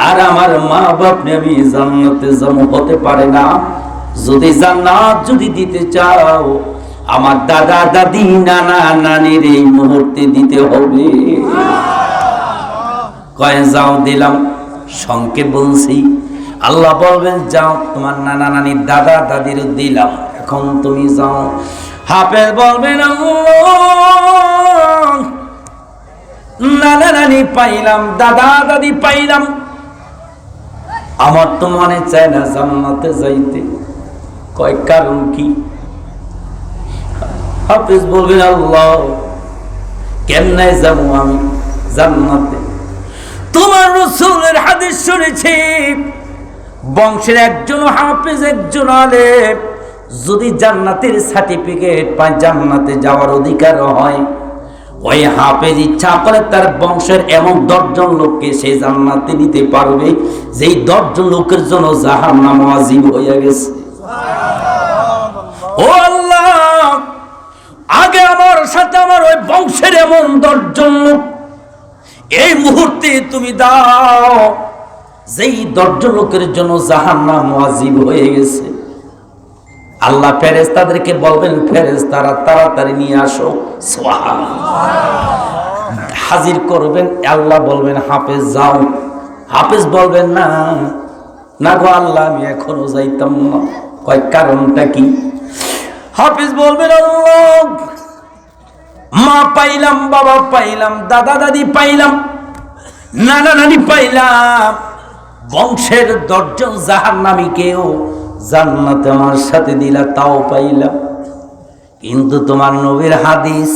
আর আমার মা বাপ আমি জান্নাতে যাব। হতে পারে না। যদি জান্নাত যদি দিতে চাও আমার দাদা দাদি নানা নানির এই মুহূর্তে দিতে হবে। কয়ে যাও, দিলাম। সংক্ষেপ বলছি, আল্লাহ বলবেন যাও, তোমার নানা নানি দাদা দাদির দিলাম, এখন তুমি যাও। হাফেজ বলবেন, নানা নানি পাইলাম, দাদা দাদি পাইলাম, আমার তো মনে চায় না জান্নাতে যাইতে। কয় কারণ কি? হাফেজ বলবেন, আল্লাহ কেমনে যাবো আমি জান্নাতে? তোমার রাসূলের হাদিস শুনেছি, বংশের একজন হাফেজ একজন আলেম যদি জান্নাতের সার্টিফিকেট পায়, জান্নাতে যাওয়ার অধিকার হয়, ওই হাফেজ ইচ্ছা করে তার বংশের এমন 10 জন লোককে সে জান্নাতে নিতে পারবে, যেই 10 জন লোকের জন্য জাহান্নাম ওয়াজিব হয়ে গেছে। ও আল্লাহ, আগে আমার সাথে আমার ওই বংশের এমন 10 জন লোক এই মুহূর্তে তুমি দাও, যেই 10 জন লোকের জন্য জাহান্নাম ওয়াজিব হয়ে গেছে। আল্লাহ ফেরেশতাদেরকে বলবেন, ফেরেশতারা তাড়াতাড়ি নিয়ে আসো। সুবহানাল্লাহ, হাজির করবেন। আল্লাহ বলবেন, হাফেজ যাও। হাফেজ বলবেন, না না গো আল্লাহ, আমি এখনো যাইতাম না। কয় কারণটা কি? হাফেজ বলবেন, আল্লাহ মা পাইলাম, বাবা পাইলাম, দাদা দাদি পাইলাম, নানা নানি পাইলাম, বংশের 10 জন জাহান্নামীকেও জান্নাতে আমার সাথে দিলা, তাও পাইলাম। কিন্তু তোমার নবীর হাদিস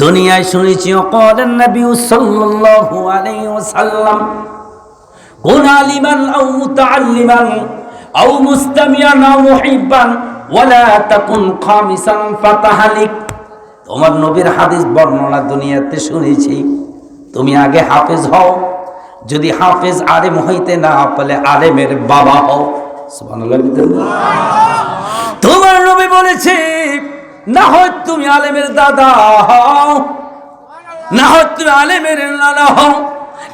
দুনিয়ায় শুনেছি, ক্বালান নবী সাল্লাল্লাহু আলাইহি ওয়াসাল্লাম, কুন আলিমান আও মুতাআল্লিমান আও মুস্তামিয়ান আও মুহিব্বান ওয়ালা তাকুন খামিসান ফাতাহালিক। তোমার নবীর হাদিস বর্ণনা দুনিয়াতে শুনেছি, তুমি আগে হাফেজ হও, যদি হাফেজ আলেম হইতে না পারলে আলেমের বাবা হও। সুবহানাল্লাহ। তোমার নবী বলেছে, না হয় তুমি আলেমের দাদা হও, না হয় তুমি আলেমের নানা হও,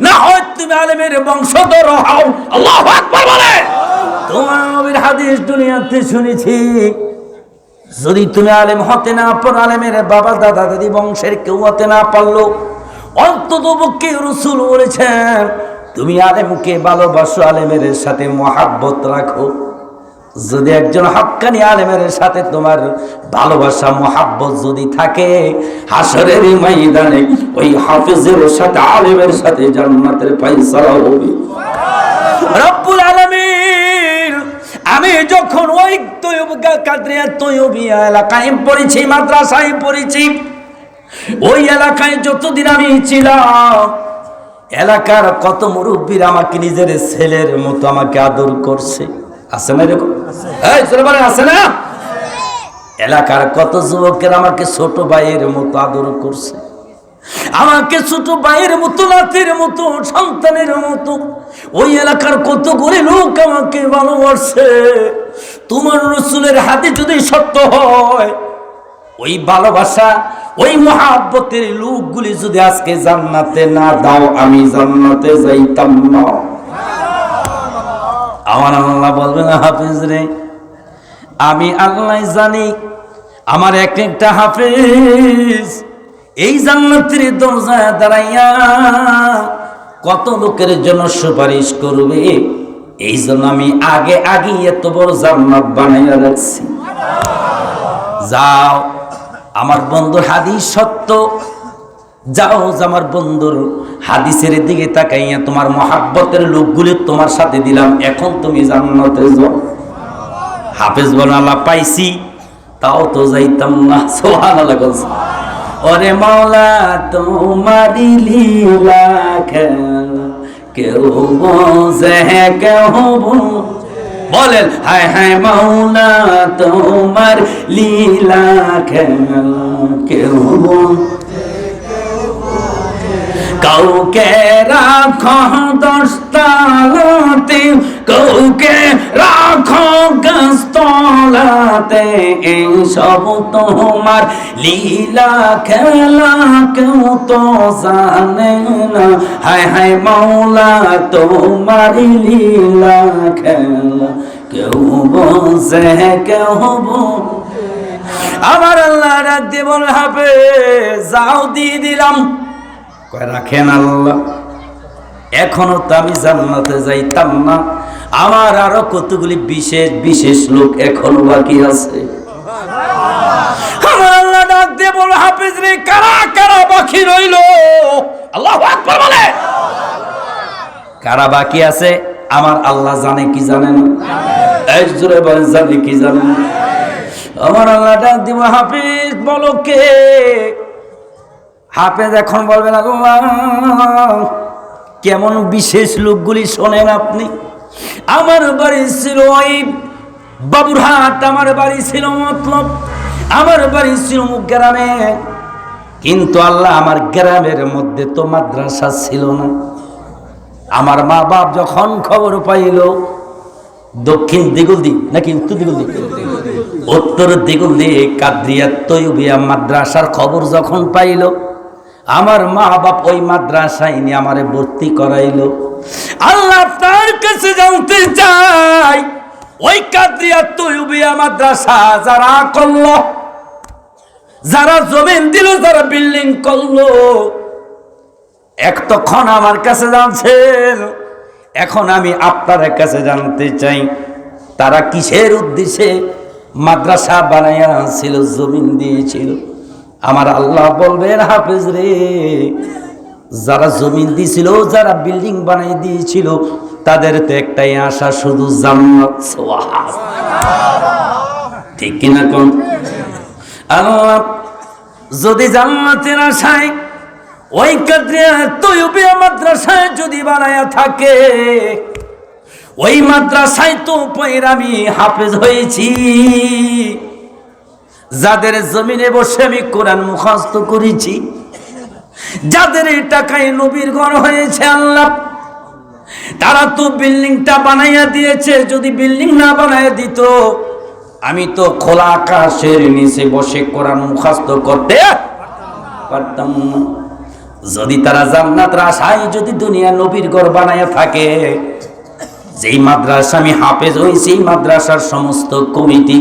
না হয় তুমি আলেমের বংশধর হও। আল্লাহু আকবার বলে। তোমার নবীর হাদিস দুনিয়াতে শুনেছি, যদি তুমি আলেম হতে না পারো, আলেমের বাবা দাদা দাদি বংশের কেউ হতে না পারলো, অন্ততপক্ষে রাসূল বলেছেন তুমি আলেমকে ভালোবাসো, আলেমের সাথে মহাব্বত রাখো। যদি একজন হক্কানি আলেমের সাথে তোমার ভালোবাসা মহাব্বত যদি থাকে, হাসরের ময়দানে ওই হাফেজের সাথে আলেমের সাথে জান্নাতের ফয়সালা হবে। রব্বুল আলামিন, আমি যখন ওই কাদরিয়া তৈয়বিয়া এলাকায় পড়েছি, মাদ্রাসায় পড়েছি, ওই এলাকায় যতদিন আমি ছিলাম, এলাকার কত মুরব্বীরা আমাকে নিজের ছেলের মতো আমাকে আদর করছে। আছে না এরকম? এই ছেলে বলে আছে না? এলাকার কত যুবকের আমাকে ছোট ভাইয়ের মতো আদর করছে, আমাকে ছোট ভাইয়ের মতো, নাতির মতো, সন্তানের মতো। ওই এলাকার কত গরিব লোক আমাকে ভালোবাসে। তোমার রাসূলের হাদিস যদি সত্য হয়, ওই ভালোবাসা, ওই মহাব্বতের লোকগুলি যদি আজকে জান্নাতে না দাও, আমি জান্নাতে যাইতাম না। আমার আল্লাহ বলবেন, হাফেজ রে, আমি আল্লাহ জানি আমার এক একটা হাফেজ এই জান্নাতের দরজায় দাঁড়াইয়া কত লোকের জন্য সুপারিশ করবে। এই জন্য আমি আগে আগে এত বড় জান্নাত বানাইয়া রাখছি। যাও, আমার বন্ধুর হাদিস সত্য, যাও আমার বন্ধুর হাদিসের দিকে তাকাইয়া তোমার মহাব্বতের লোকগুলি তোমার সাথে দিলাম, এখন তুমি জান্নাতে যাও। হাফেজ বলেন, আল্লাহ পাইছি তাও তো যাইতাম না। সুবহানাল্লাহ। ওরে মাওলা তোমারি লীলা খেলা কেউ বোঝে কেউ বলেন, হায় হায় মাওলা তোমার লীলা খেলা কেউ কাউকে রাখো দশতলাতে, কাউকে রাখো গাছতলাতে, এইসব তোমার লীলা খেলা কেউ তো জানে না। হায় হায় মাওলা তোমার লীলা খেলা কেউ বোঝে কেউ বোঝে। আমার আল্লাহ ডাক দিয়ে বল, হাফেজ যাও, দিয়ে দিলাম। রাখেন আল্লাহ, এখনো তো আমি জান্নাতে যাইতাম না, আমার আরো কতগুলি বিশেষ বিশেষ লোক এখনো বাকি আছে। আমার আল্লাহ ডাক দিয়ে বল, হাফেজ রে, কারা কারা বাকি রইল? আল্লাহু আকবার বলে। কারা বাকি আছে আমার আল্লাহ জানে কি জানেন? এই জোরে বলেন, জানে কি জানেন? আমার আল্লাহ ডাক দিব, হাফেজ বলো কে? হাফেজ এখন বলবেন, আল্লাহ কেমন বিশেষ লোকগুলি শোনেন আপনি। আমার বাড়ি ছিল ওই বাবুরহাট, আমার বাড়ি ছিল মতলব, আমার বাড়ি ছিল গ্রামে, কিন্তু আল্লাহ আমার গ্রামের মধ্যে তো মাদ্রাসা ছিল না। আমার মা বাপ যখন খবর পাইল, দক্ষিণ দিগুলদি নাকি উত্তর দিগুলদি, উত্তর দিগুলদি কাদরিয়া তৈয়বিয়া মাদ্রাসার খবর যখন পাইল, আমার মা বাপ ওই মাদ্রাসায় নিয়ে আমারে ভর্তি করাইল। আল্লাহ তার কাছে জানতে চাই, ওই কাদরিয়া তৈয়বিয়া মাদ্রাসা যারা করলো, যারা জমিন দিল, যারা বিল্ডিং করলো, তখন আমার কাছে জানছেন, এখন আমি আপনার কাছে জানতে চাই, তারা কিসের উদ্দেশ্যে মাদ্রাসা বানাইয়া ছিল, জমিন দিয়েছিল? আমার আল্লাহ বলবেন, হাফেজ রে, যারা জমিন দিয়েছিল, যারা বিল্ডিং বানাই দিয়েছিল, তাদের তো একটাই আশা, শুধু জান্নাত। ঠিক কিনা কোন? আল্লাহ যদি জান্নাতের আশায় ওই কাদরিয়া তৈয়বিয়া মাদ্রাসায় যদি বানায়া থাকে, ওই মাদ্রাসায় তো পয়রা আমি হাফেজ হয়েছি, যাদের জমিনে বসে আমি কোরআন মুখস্থ করেছি, যাদের টাকায় নবীর ঘর হয়েছে, আল্লাহ তারা তো বিল্ডিংটা বানাইয়া দিয়েছে। যদি বিল্ডিং না বানাইয়া দিত, আমি তো খোলা আকাশের নিচে বসে কোরআন মুখস্থ করতে পারতাম না। যদি তারা জান্নাতের আশায় যদি দুনিয়া নবীর ঘর বানাইয়া থাকে, যেই মাদ্রাসা আমি হাফেজ হয়েছি, মাদ্রাসার সমস্ত কমিটি,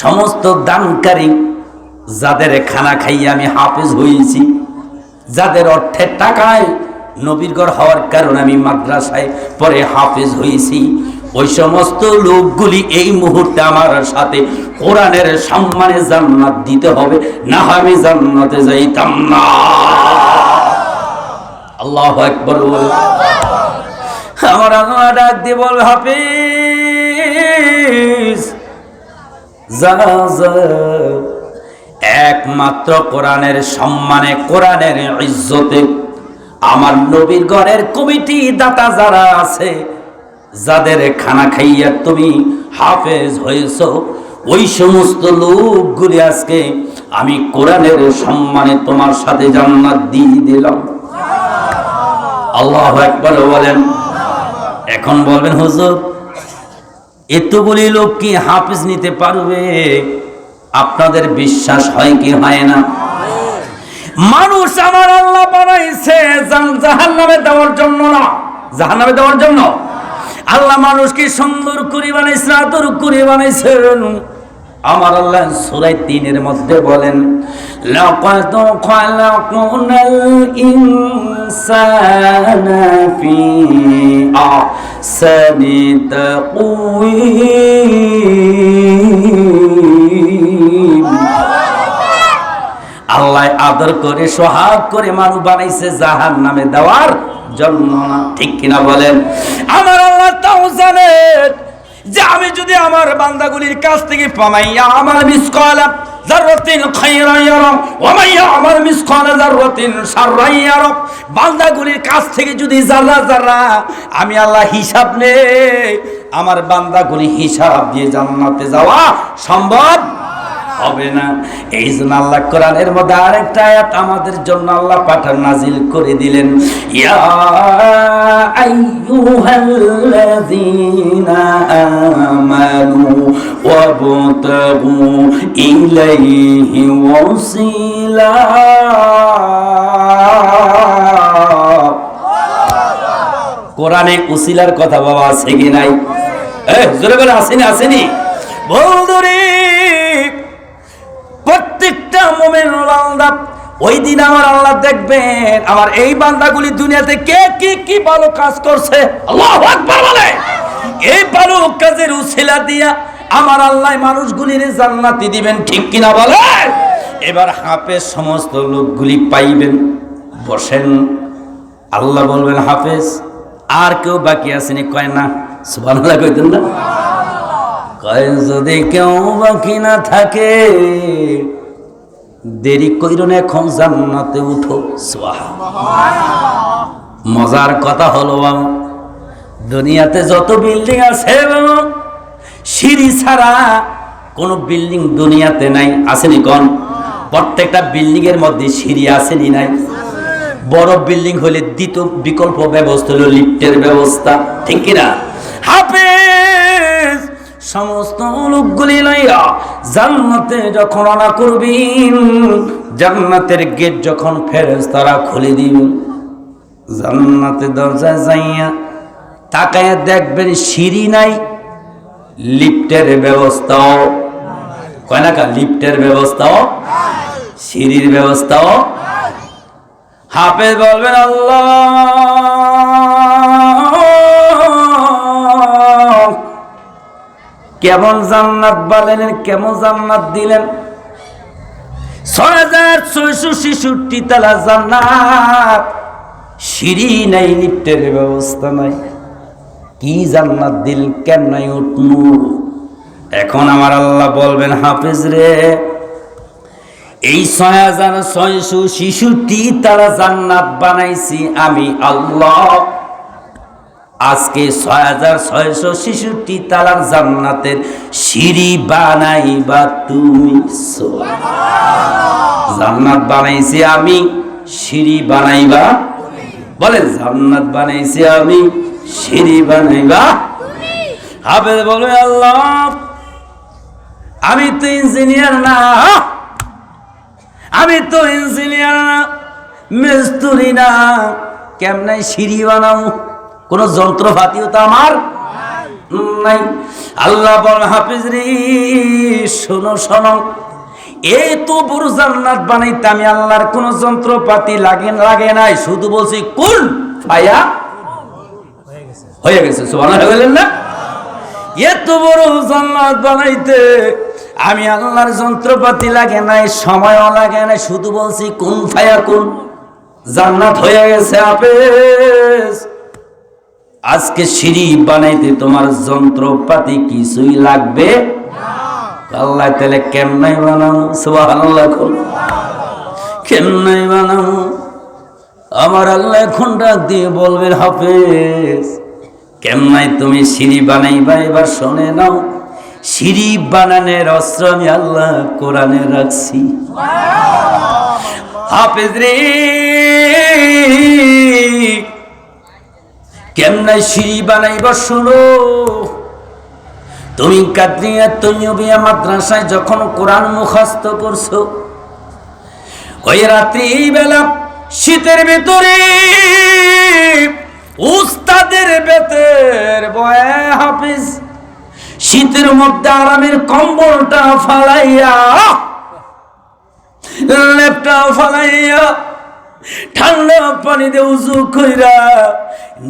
সমস্ত দানকারী, যাদের খানা খাইয়ে আমি হাফেজ হয়েছি, যাদের অর্থের টাকায় নবীর ঘর হওয়ার কারণে আমি মাদ্রাসায় পরে হাফেজ হয়েছি, ওই সমস্ত লোকগুলি এই মুহূর্তে আমার সাথে কোরআনের সম্মানে জান্নাত দিতে হবে, না আমি জান্নাতে যাইতাম না। আল্লাহু আকবার। আমার আল্লাহ ডাক দিয়ে বল, হাফেজ যা যা, একমাত্র কোরআনের সম্মানে, কোরআনের ইজ্জতে আমার নবীর ঘরের কমিটি দাতা যারা আছে, যাদের খানা খাইয়া তুমি হাফেজ হয়েছ, ওই সমস্ত লোকগুলি আজকে আমি কোরআনের সম্মানে তোমার সাথে জান্নাত দিয়ে দিলাম। আল্লাহু আকবার বলেন। এখন বলবেন, হুজুর এতগুলি লোক কি হাফেজ নিতে পারবে? আপনাদের বিশ্বাস হয় কি হয় না? মানুষ আমার আল্লাহ বানাইছে জাহান্নামে দেওয়ার জন্য না, জাহান্নামে দেওয়ার জন্য। আল্লাহ মানুষকে সুন্দর করে বানাইছে, আদর করে বানাইছেন। আমার আল্লাহ সূরা ৩-এর মধ্যে বলেন, লাকাদ খালাকনাল ইনসানা ফি আহসানি তাকওয়িম। আল্লাহ আদর করে সোহাগ করে মানুষ বানাইছে জাহান্নামে দেওয়ার জন্য না, ঠিক কিনা বলেন? আমার আল্লাহ তাও জানেন যে আমি যদি আমার বান্দাগুলির কাছ থেকে পামাইয়া আমার মিসকালা যাররাতিন খায়রান ইয়ারা ওয়া মাইয়া আমার মিসকালা যাররাতিন শাররান ইয়ারা, বান্দাগুলির কাছ থেকে যদি যারা যারা আমি আল্লাহ হিসাব নেই, আমার বান্দাগুলি হিসাব দিয়ে জান্নাতে যাওয়া সম্ভব হবে না। এই জন্য আল্লাহ কোরআনের মধ্যে আরেকটা আয়াত আমাদের জন্য আল্লাহ পাঠান নাজিল করে দিলেন, ইয়া আইয়ুহাল্লাযীনা আমানু ওয়াবতাগু ইলাইহি ওয়াসিলা। কোরআনে উসিলার কথা বাবা আছে কি নাই? জোরে বলে আসেনি? আসেনি বন্ধুরে? প্রত্যেকটা মুমিন বান্দা ওই দিন আমার আল্লাহ দেখবেন আমার এই বান্দাগুলি দুনিয়াতে কে কি কি ভালো কাজ করছে। আল্লাহু আকবার বলে। এই ভালো কাজের উসিলা দিয়া আমার আল্লাহ মানুষগুলির জান্নাতি দিবেন, ঠিক কিনা বলে? এবার হাফেজ সমস্ত লোকগুলি পাইবেন। বসেন, আল্লাহ বলবেন, হাফেজ আর কেউ বাকি আসেনি? কয় না, সুবহানাল্লাহ কইতেন না? কয় যদি কেউ বাকি না থাকে দেরি কইরো না, এখন জান্নাতে উঠো। সুবহানাল্লাহ। মজার কথা হলো দুনিয়াতে যত বিল্ডিং আছে সিঁড়ি ছাড়া কোন বিল্ডিং দুনিয়াতে নাই, আসেনি কোন? প্রত্যেকটা বিল্ডিং এর মধ্যে সিঁড়ি আসেনি নাই? বড় বিল্ডিং হলে দ্বিতীয় বিকল্প ব্যবস্থা হলো লিফটের ব্যবস্থা, ঠিক কিনা? হাফেজ সমস্ত লোকগুলি লইয়া জান্নাতে যখন রওনা করবেন, জান্নাতের গেট যখন ফেরেশতারা খুলে দিবেন, জান্নাতে দরজায় যাইয়া তাকায়া দেখবেন সিঁড়ি নাই, লিফটের ব্যবস্থাও কয় না, লিফটের ব্যবস্থাও সিঁড়ির ব্যবস্থাও। হাফেজ বলবেন, আল্লাহ কেমন জান্নাত বানালেন, কেমন জান্নাত দিলেন? ৬৬৬৬ তলা জান্নাত, সিঁড়ি নাই, লিফটের ব্যবস্থা নাই, কি জান্নাত দিল, কেমন উঠনু? এখন আমার আল্লাহ বলবেন, হাফেজ রে এই ৬৬৬৬ তলা জান্নাত বানাইছি আমি আল্লাহ, আজকে ৬৬৬৬ তালার জান্নাতের সিঁড়ি বানাইবা তুমি। জান্নাত বানাইছি আমি, সিঁড়ি বানাইবা, বলে জান্নাত বানাইছি আমি, সিঁড়ি বানাইবা। হাফেজ বলে, আল্লাহ আমি তো ইঞ্জিনিয়ার না, আমি তো ইঞ্জিনিয়ার না, মিস্ত্রি না, কেমনে সিঁড়ি বানাবো? কোন যন্ত্রপাতিও তো আমার নাই। আল্লাহ বলেন, হাফেজ রে শোনো শোনো, এত বড় জান্নাত বানাইতে আমি আল্লাহর কোন যন্ত্রপাতি লাগে নাই, শুধু বলছি কুল ফায়া হয়ে গেছে। সুবহানাল্লাহ বলেন না? এত বড় জান্নাত বানাইতে আমি আল্লাহর যন্ত্রপাতি লাগে নাই, সময়ও লাগে নাই, শুধু বলছি কুন ফায়া কুন, জান্নাত হয়ে গেছে। হাফেজ, আজকে সিঁড়ি বানাইতে তোমার যন্ত্রপাতি কিছুই লাগবে আল্লাহ তাহলে কেমনাই বানাবো? সুবহানাল্লাহ, কেমনাই বানাবো? আমার আল্লাহ এখন ডাক দিয়ে বলবেন, হাফেজ কেমনাই তুমি সিঁড়ি বানাইবা? এবার শুনে নাও, সিঁড়ি বানানোর অস্ত্র আমি আল্লাহ কোরআনে রাখছি। হাফেজ রে, কেমনাই সিঁড়ি বানাইবা শুনো। তুমি কাদরিয়া তৈয়বিয়া মাদ্রাসায় যখন কোরআন মুখস্থ করছো, ওই রাত্রি বেলা শীতের ভিতরে উস্তাদের বেতের বয়ে হাফিজ শীতের মধ্যে আরামের কম্বলটা ফালাইয়া, লেপটা ফালাইয়া, ঠান্ডা পানি দিয়ে উযু কইরা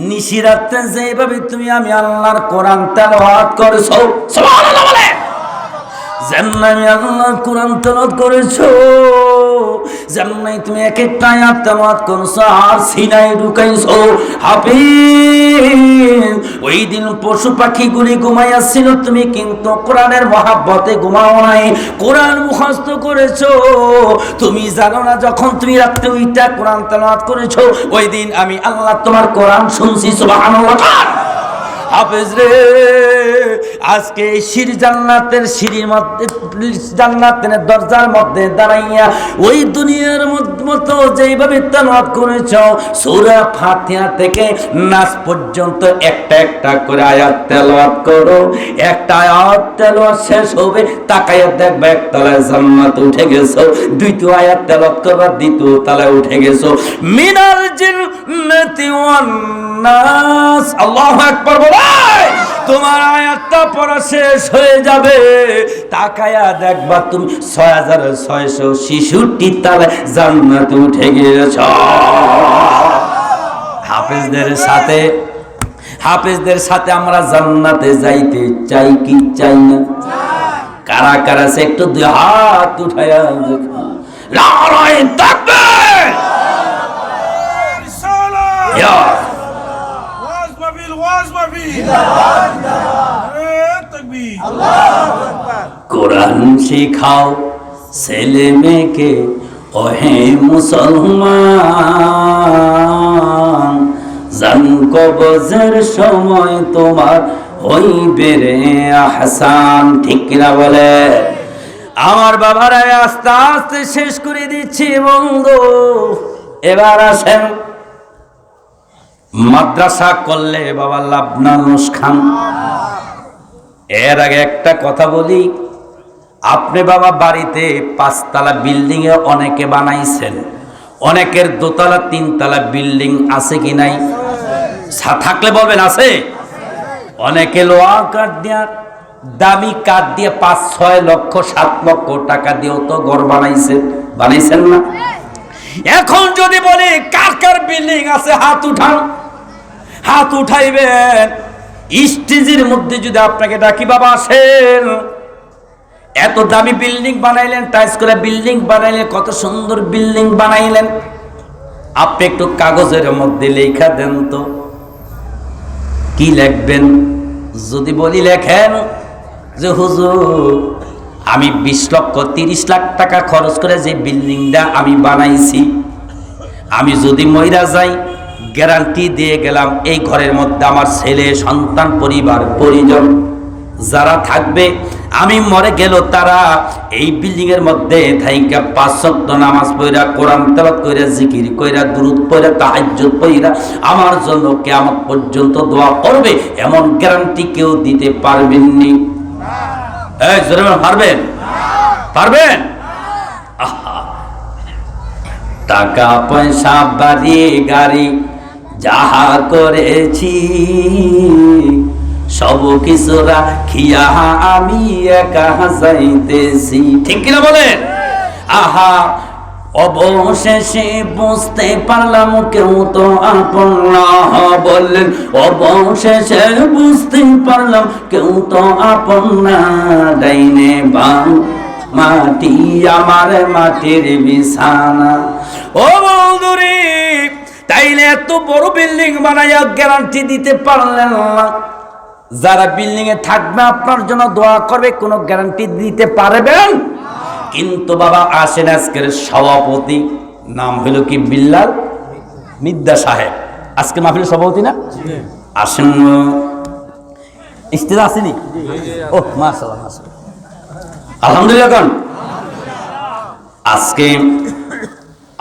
নিশি রাতে যেভাবে তুমি আমি আল্লাহর কোরআন তেলাওয়াত করেছো, সুবহানাল্লাহ বলে, যেমন আমি আল্লাহর কোরআন তেলাওয়াত করেছো, যেমন তুমি এক একটা আয়াত তেলাওয়াত করছো আর সিনায় ঢুকাইছো। হাফিজ, ওই দিন পশু পাখিগুলি ঘুমাইয়াছিল, তুমি কিন্তু কোরআনের মহাব্বতে ঘুমাও নাই, কোরআন মুখস্থ করেছো। তুমি জানো না, যখন তুমি রাতে ওইটা কোরআন তেলাওয়াত করেছো, ওই দিন আমি আল্লাহ তোমার কোরআন শুনছি। সুবহানাল্লাহ। হাফেজ রে, আজকে সিঁড়ি জান্নাতের সিঁড়ির মধ্যে, জান্নাতের দরজার মধ্যে দাঁড়াইয়া ওই দুনিয়ার মতো যেইভাবে তেলাওয়াত করেছ, সূরা ফাতিহা থেকে নাস পর্যন্ত একটা একটা করে আয়াত তেলাওয়াত করো। একটা আয়াত তেলাওয়াত শেষ হবে, তাকায়া দেখবে এক তলায় জান্নাত উঠে গেছো। দ্বিতীয় আয়াত তেলাওয়াত করবা, দ্বিতীয় তলায় উঠে গেছো। মিনাল জিন্নাতি ওয়ান নাস। আল্লাহু আকবার বলো। তোমার আয়াতটা পড়া শেষ হয়ে যাবে, তাকায়া দেখবা তুমি 6666 তলায় জান্নাতে উঠে গিয়েছ। হাফেজদের সাথে আমরা জান্নাতে যাইতে চাই কি চাই না? কারা কারা সে একটু দুই হাত উঠায়া দেখো। নারায়ে তাকবীর, কোরআন শিখাও ছেলে মেয়েকে, ওহে মুসলমান, জান কবজের সময় তোমার হইবে রে আহসান। ঠিক কিনা বলে? আমার বাবারা আস্তে আস্তে শেষ করে দিচ্ছি বন্ধু। এবার আসেন, মাদ্রাসা করলে বাবা লাভ না লোকসান? এর আগে একটা কথা বলি, আপনি বাবা বাড়িতে 5 তলা বিল্ডিং এ অনেকে বানাইছেন, অনেকের দোতলা 3 তলা বিল্ডিং আছে কি নাই? থাকলে বলবেন আছে। অনেকে লোহা কাঠ দিয়া, দামি কাঠ দিয়ে 5-6 লক্ষ 7 লক্ষ টাকা দিয়েও তো ঘর বানাইছেন না? এখন যদি বলি কার কার বিল্ডিং আছে হাত উঠান, হাত উঠাইবেন। স্টেজের মধ্যে যদি আপনাকে ডাকি, বাবা আসেন, এত দামি বিল্ডিং বানাইলেন, টাইলস করে বিল্ডিং বানাইলেন, কত সুন্দর বিল্ডিং বানাইলেন, আপনি একটু কাগজের মধ্যে লেখা দেন তো, কি লিখবেন? যদি বলি লেখেন যে হুজুর আমি 20 লক্ষ 30 লাখ টাকা খরচ করে যে বিল্ডিংটা আমি বানাইছি, আমি যদি মইরা যাই, গ্যারান্টি দিয়ে গেলাম এই ঘরের মধ্যে আমার ছেলে সন্তান পরিবার পরিজন যারা থাকবে, আমি মরে গেল তারা এই বিল্ডিং এর মধ্যে থাইকা 5 ওয়াক্ত নামাজ পড়া, কোরআন তেলাওয়াত কইরা, জিকির কইরা, দুরূদ পড়া, তাহাজ্জুদ পড়া আমার জন্য কিয়ামত পর্যন্ত দোয়া করবে, এমন গ্যারান্টি কেউ দিতে পারবেন নি? এই জোরে পারবেন? পারবেন? টাকা পয়সা বাড়ি গাড়ি যাহা করেছি, সব কিছু রাখিয়া আমি একা যাইতেছি। ঠিক কিনা বলেন? আহা অবশেষে বুঝতে পারলাম কেউ তো আপন না। বললেন অবশেষে বুঝতে পারলাম কেউ তো আপন না। ডাইনে বাম মাটি আমার মাটির বিছানা। ও বন্ধুরে, তাইলে এত বড় বিল্ডিং বানাইয়া গ্যারান্টি দিতে পারলেন না। যারা বিল্ডিং এ থাকবে আপনার জন্য দোয়া করবে, কোনো গ্যারান্টি দিতে পারবেন? কিন্তু বাবা আসেন, আজকের সভাপতি নাম হইল কি বিল্লাল মিদ্দা সাহেব, আজকে মাহফিলের সভাপতি না? আসেন, ইস্তেদা আসেনি? ও মাশাআল্লাহ মাশাআল্লাহ, আলহামদুলিল্লাহ। কোন আজকে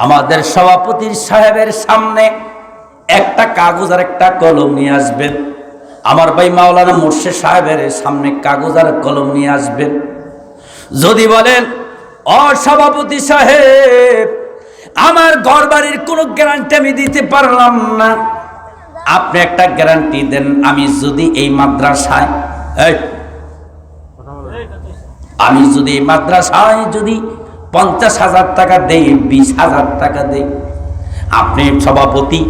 আমাদের সভাপতি সাহেবের সামনে একটা কাগজ আর একটা কলম নিয়ে আসবেন। আমার ভাই মাওলানা মুর্শিদ সাহেবের সামনে কাগজ আর কলম নিয়ে আসবেন। যদি বলেন ও সভাপতি সাহেব, আমার ঘর বাড়ির কোনো গ্যারান্টি আমি দিতে পারলাম না, আপনি একটা গ্যারান্টি দেন। আমি যদি এই মাদ্রাসায় যদি 50,000 টাকা দেই, 20,000 টাকা দেই, আপনি সভাপতি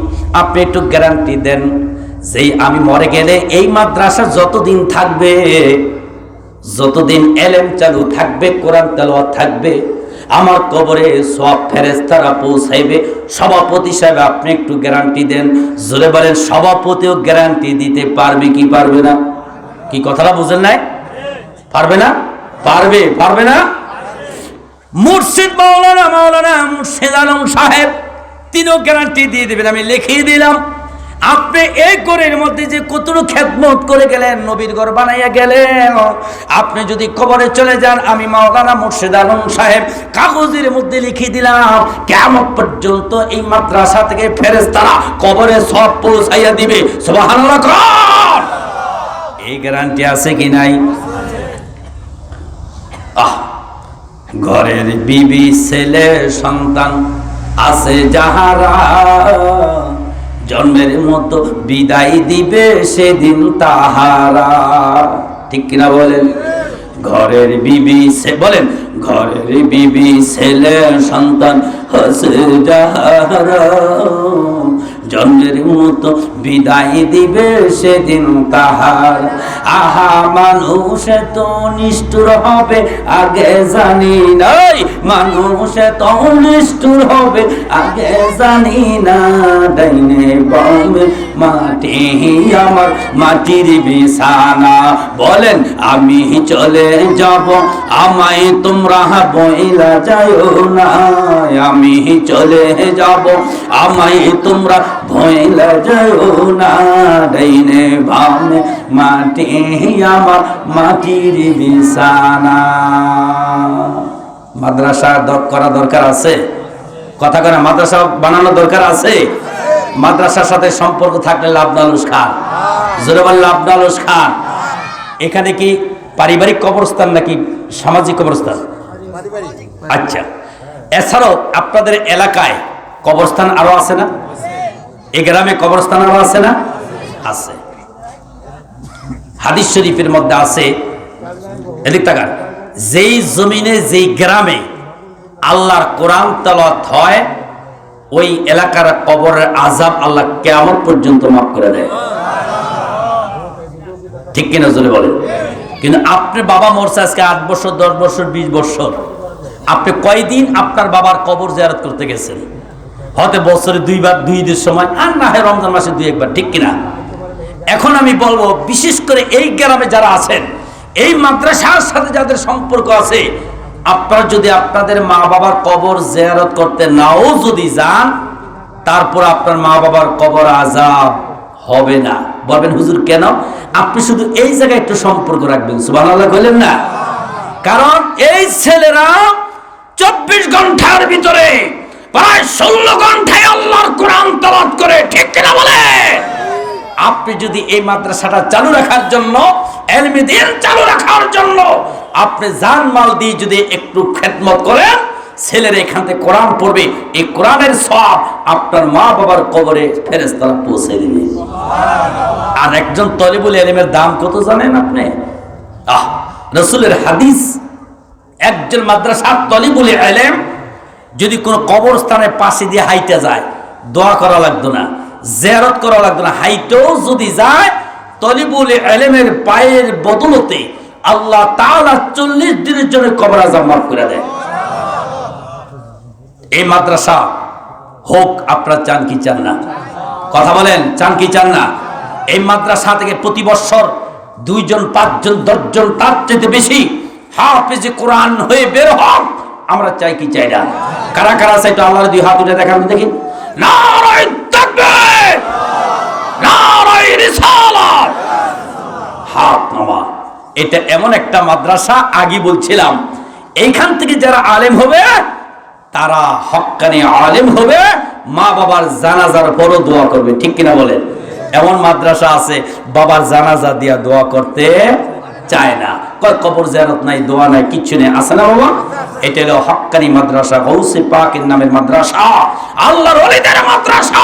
আপনি একটু গ্যারান্টি দেন যে আমি মরে গেলে এই মাদ্রাসা যতদিন থাকবে, যতদিন এলেম চালু থাকবে, কোরআন তেলাওয়াত থাকবে, আমার কবরে সব ফেরেশতারা পৌঁছাইবে। সভাপতি সাহেব আপনি একটু গ্যারান্টি দেন। জোরে বলেন, সভাপতিও গ্যারান্টি দিতে পারবে কি পারবে না? কি কথাটা বুঝেন নাই? পারবে না? পারবে? পারবে না? মুর্শিদ মাওলানা মুর্শিদ আলম সাহেব তিনিও গ্যারান্টি দিয়ে দেবেন। আমি লিখিয়ে দিলাম। আপনি এই ঘরের মধ্যে যে কতটুকু খেদমত করে গেলেন, নবীর ঘর বানাইয়া গেলেন, আপনি যদি কবরে চলে যান, আমি মাওলানা মুর্শিদ আলম সাহেব কাগজের মধ্যে লিখে দিলাম, কিয়ামত পর্যন্ত এই মাদ্রাসা থেকে ফেরেশতারা কবরে সব পৌঁছাইয়া দিবে। সুবহানাল্লাহ। এই গ্যারান্টি আছে কি নাই? ঘরের বিবি ছেলে সন্তান আছে যাহারা, জন্মের মতো বিদায় দিবে সেদিন তাহারা। ঠিক কিনা বলেন? ঘরের বিবি বলেন, ঘরের বিবি ছেলে সন্তান আছে যাহারা, জন্মের মতো বিদায় দিবে সেদিন তাহার। আহা মানুষ তো নিষ্ঠুর হবে আগে জানি নাই, মানুষ তো নিষ্ঠুর হবে আগে জানি না। ডাইনে বামে মাটি আমার মাটির বিছানা। বলেন আমি চলে যাব, আমায় তোমরা বইলা যাও না। আমি চলে যাব, আমায় তোমরা ভয়লা যাও না। ডাইনে বামে মাটি আমার মাটির বিছানা। মাদ্রাসা করা দরকার আছে? কথা করে মাদ্রাসা বানানো দরকার আছে? মাদ্রাসার সাথে সম্পর্ক থাকলে লাবনালুস খান, জোরে বললে লাবনালুস খান। এখানে কি পারিবারিক কবরস্থান নাকি সামাজিক কবরস্থান? আচ্ছা, এছাড়াও আপনাদের এলাকায় কবরস্থান আরো আছে না? এই গ্রামে কবরস্থান আরো আছে না? আছে। হাদিস শরীফের মধ্যে আছে, এদিক তাকান, যেই জমিনে যেই গ্রামে আল্লাহর কোরআন তেলাওয়াত হয়, ওই এলাকার কবরের আযাব আল্লাহ কিয়ামত পর্যন্ত মাফ করে দেয়। ঠিক কিনা জোরে বলেন? কিন্তু আপনার বাবা মরছে আজকে 8 বছর, 10 বছর, 20 বছর, আপনি কয়দিন আপনার বাবার কবর জিয়ারত করতে গেছেন? হয়তো বছরে 2 বার, 2 ঈদের সময়, আর না হয় রমজান মাসে 2-1 বার। ঠিক কিনা? এখন আমি বলবো, বিশেষ করে এই গ্রামে যারা আছেন, এই মাদ্রাসার সাথে যাদের সম্পর্ক আছে, আপনারা যদি আপনাদের মা বাবার কবর জিয়ারত করতে নাও যদি যান, তারপর আপনার মা বাবার কবর আযাব হবে না। বলবেন হুজুর কেন? আপনি শুধু এই জায়গায় একটু সম্পর্ক রাখবেন। সুবহানাল্লাহ বলেন না? কারণ এই ছেলেরা 24 ঘন্টার ভিতরে প্রায় 16 ঘন্টায় আল্লাহর কোরআন তেলাওয়াত করে। ঠিক কিনা বলে? আপনি যদি এই মাদ্রাসাটা চালু রাখার জন্য, ইলমে দ্বীন চালু রাখার জন্য আপনি জান মাল দিয়ে যদি একটু খেদমত করেন, ছেলের এখান থেকে কোরআন পড়বে, এই কোরআনের সওয়াব আপনার মা বাবার কবরে ফেরেশতারা পৌঁছে দিবে। আর একজন তলিবুল ইলমের দাম কত জানেন আপনি? রাসূলের হাদিস, একজন মাদ্রাসার তলিবুল ইলম যদি কোনো কবরস্থানের পাশে দিয়ে হাইটে যায়, দোয়া করা লাগতো না, জিয়ারত করা লাগতো না, হাইটেও যদি যায়, তলিবুল ইলমের পায়ের বদলতে আল্লাহ তাআলা 40 দিনের জন্য কবর আযাব মাফ করে দেয়। এই মাদ্রাসা হোক, আপনারা চান কি চান না? কথা বলেন, চান কি চান না? এই মাদ্রাসা থেকে প্রতি বছর 2 জন 5 জন 10 জন তার চেয়ে বেশি হাফেজে কোরআন হয়ে বের হোক, আমরা চাই কি চাই না? কারা কারা চাই তো আল্লাহর 2 হাত উঠে দেখান দেখি। নারায়ে তাকবীর, নারায়ে রিসালাত, হাত নামা। এটা এমন একটা মাদ্রাসা, আগে বলছিলাম, এইখান থেকে যারা আলেম হবে তারা হক্কানি আলেম হবে, মা বাবার জানাজার পরও দোয়া করবে, ঠিক কিনা বলেন? এমন মাদ্রাসা আছে বাবার জানাজা দিয়া দোয়া করতে চায় না, কয় কবর জিয়ারত নাই, দোয়া নাই, কিচ্ছু নেই, আছে না বাবা? এটা হলো হক্কানি মাদ্রাসা, গৌসে পাকের নামের মাদ্রাসা, আল্লাহর ওলিদের মাদ্রাসা।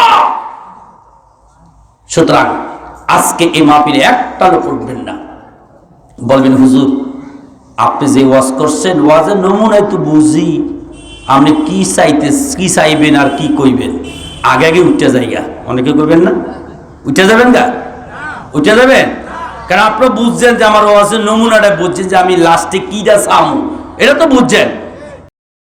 সুতরাং আজকে এই মাহফিলে একটা লোক উঠবেন না, বলবেন হুজুর আপনি যে ওয়াজ করছেন, ওয়াজের নমুনায় তো বুঝি, আপনি কি চাইতে, কি চাইবেন আর কি কইবেন, আগে আগে উঠতে যাইগা। অনেকে কইবেন না, উঠে যাবেন গা, উঠে যাবেন, কারণ আপনারা বুঝছেন যে আমার ওয়াজের নমুনাটা বুঝছেন যে আমি লাস্টে কিটা চামু, এটা তো বুঝছেন।